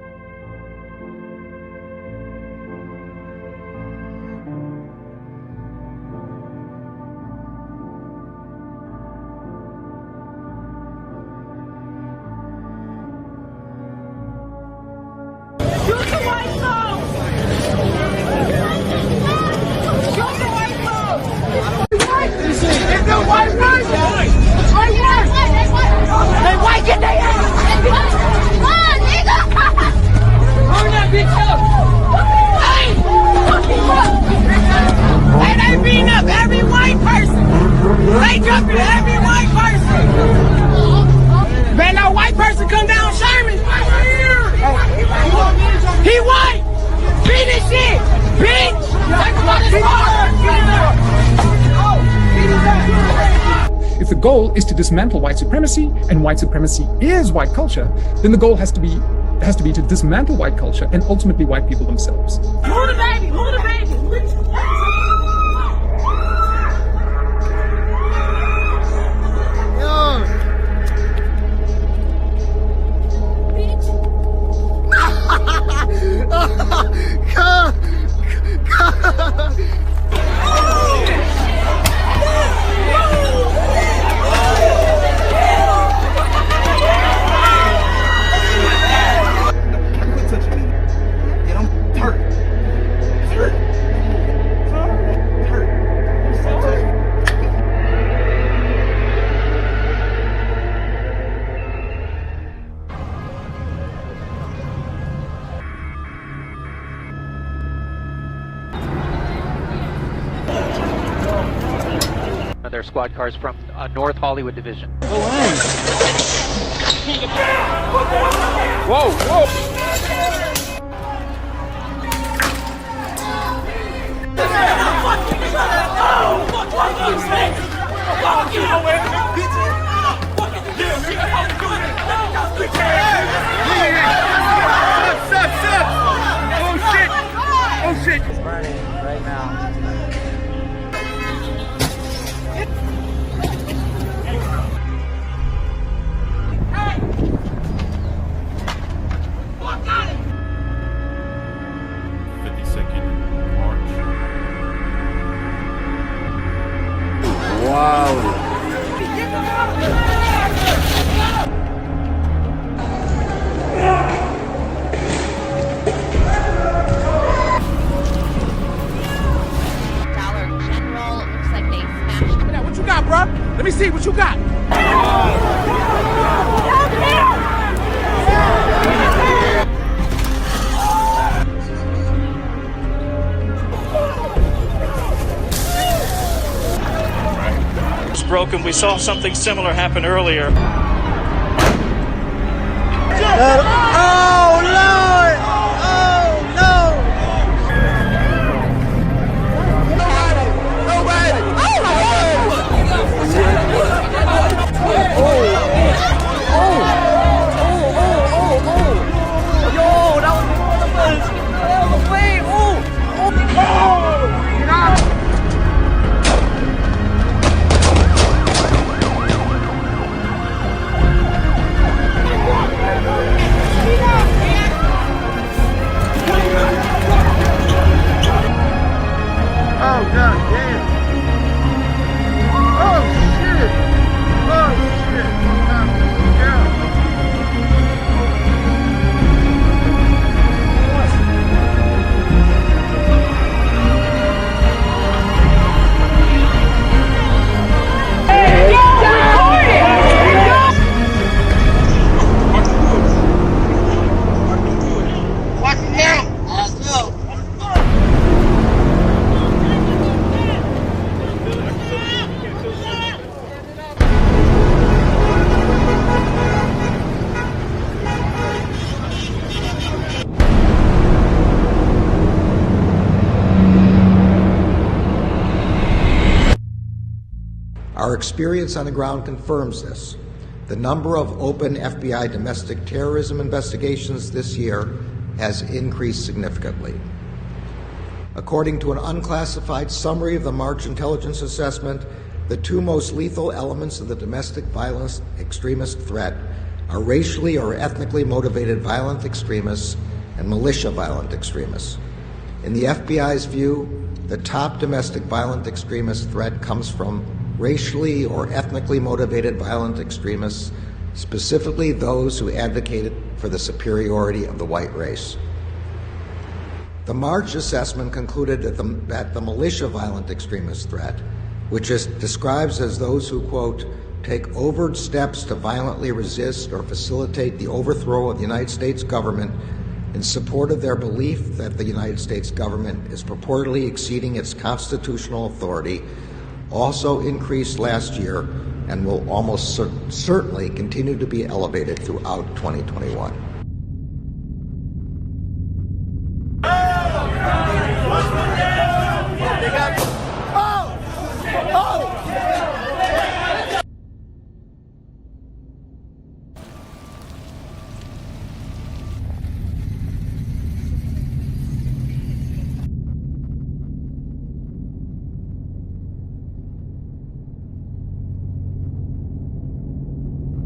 If the goal is to dismantle white supremacy, and white supremacy is white culture, then the goal has to be to dismantle white culture and ultimately white people themselves. Move the baby! Move the baby! Their squad cars from North Hollywood Division. Whoa, whoa! Oh shit! It's burning right now. What you got, bro? Let me see what you got. It's broken. We saw something similar happen earlier. Oh, Lord! Oh, no! Our experience on the ground confirms this. The number of open FBI domestic terrorism investigations this year has increased significantly. According to an unclassified summary of the March intelligence assessment, the two most lethal elements of the domestic violence extremist threat are racially or ethnically motivated violent extremists and militia violent extremists. In the FBI's view, the top domestic violent extremist threat comes from racially or ethnically motivated violent extremists, specifically those who advocated for the superiority of the white race. The March assessment concluded that the militia violent extremist threat, which is describes as those who, quote, take overt steps to violently resist or facilitate the overthrow of the United States government in support of their belief that the United States government is purportedly exceeding its constitutional authority, also increased last year and will almost certainly continue to be elevated throughout 2021.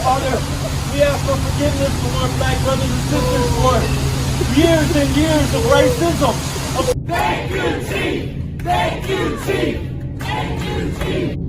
Father, we ask for forgiveness from our black brothers and sisters for years and years of racism. Thank you, Chief! Thank you, Chief! Thank you, Chief!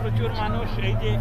প্রচুর মানুষ এই যে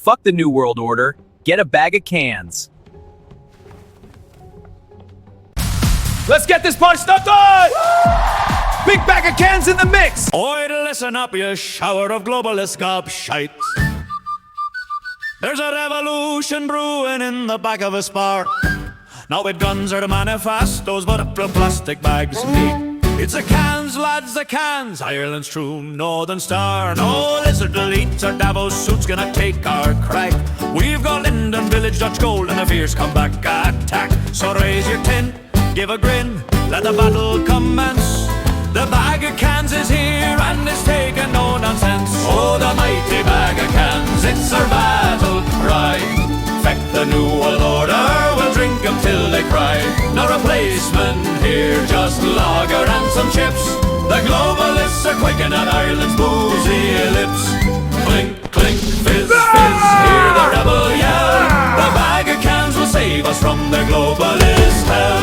Fuck the New World Order. Get a bag of cans. Let's get this party started! Big bag of cans in the mix! Oi, listen up, you shower of globalist gobshites. There's a revolution brewing in the back of a spar. Now with guns are the manifestos, but up to plastic bags of meat. It's the cans, lads, the cans, Ireland's true Northern Star. No lizard elites or Davos suits gonna take our crack. We've got Linden Village, Dutch Gold, and a fierce comeback attack. So raise your tin, give a grin, let the battle commence. The bag of cans is here and it's taking no nonsense. Oh, the mighty bag of cans, it's our battle cry. Feck the New World Order, we'll drink them till they cry. No replacement here, just lager and some chips. The globalists are quaking at Ireland's boozy lips. Clink, clink, fizz, fizz, hear the rebel yell. The bag of cans will save us from their globalist hell.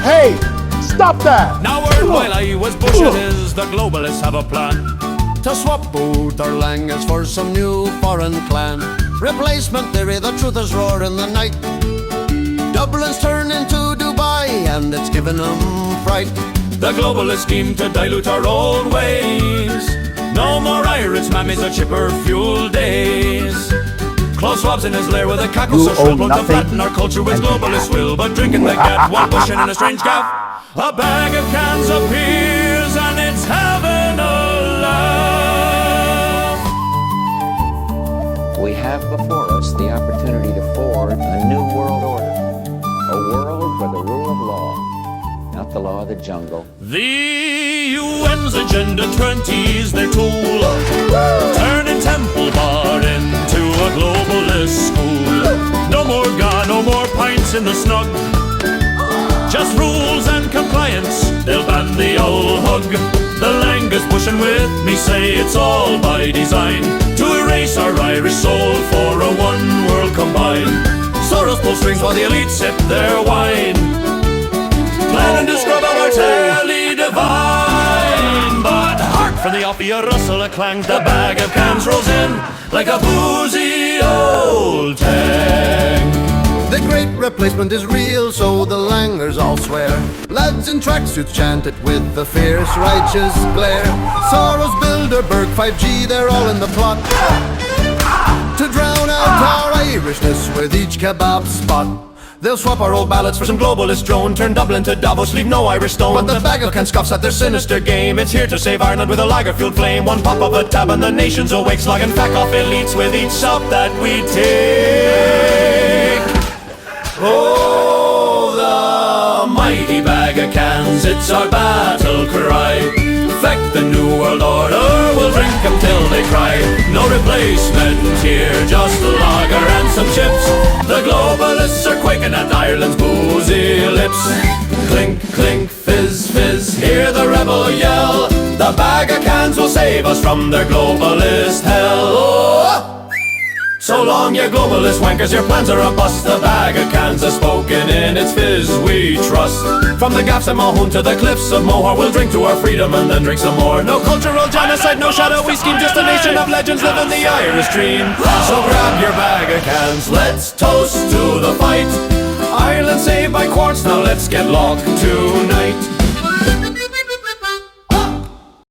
Hey, stop that! Now word while I was bushing is the globalists have a plan to swap out our language for some new foreign clan. Replacement theory, the truth is roar in the night. Dublin's turned into Dubai and it's given them fright. The globalist scheme to dilute our old ways. No more Irish mammies or chipper fuel days. Klaus Schwab's in his lair with a cackle so shriveled to flatten our culture with globalist will. But drinking the gat while bushing in a strange gaff. A bag of cans appears and it's having a laugh. We have before us the opportunity to forge a new world order. A world where the rule of law, not the law of the jungle. The UN's Agenda 20 is their tool, turning Temple Bar into a globalist school. No more God, no more pints in the snug. Just rules and compliance, they'll ban the old hug. The Langas pushing with me say it's all by design, to erase our Irish soul for a one world combine. Soros pull strings while the elite sip their wine, planning to scrub out our telly divine. But hark from the off of your rustle a clang, the bag of cans rolls in like a boozy old tank. The great replacement is real, so the langers all swear. Lads in tracksuits chant it with a fierce righteous glare. Soros, Bilderberg, 5G, they're all in the plot to drown out our Irishness with each kebab spot. They'll swap our old ballads for some globalist drone, turn Dublin to Davos, leave no Irish stone. But the bag of cans scoffs at their sinister game. It's here to save Ireland with a lager-fueled flame. One pop of a tab and the nation's awake, slogging feck off elites with each sup that we take. Oh, the mighty bag of cans, it's our battle cry. Feck the New World Order, we'll drink them till they cry. No replacement here, just lager and some chips. The globalists are quaking at Ireland's boozy lips. Clink, clink, fizz, fizz, hear the rebel yell. The bag of cans will save us from their globalist hell. Oh! So long, you globalist wankers, your plans are a bust. The bag of cans is spoken in its fizz we trust. From the gaffs of Mahone to the cliffs of Moher, we'll drink to our freedom and then drink some more. No cultural genocide, no shadowy scheme, just a nation of legends living the Irish dream. So grab your bag of cans, let's toast to the fight. Ireland saved by quarts, now let's get locked tonight.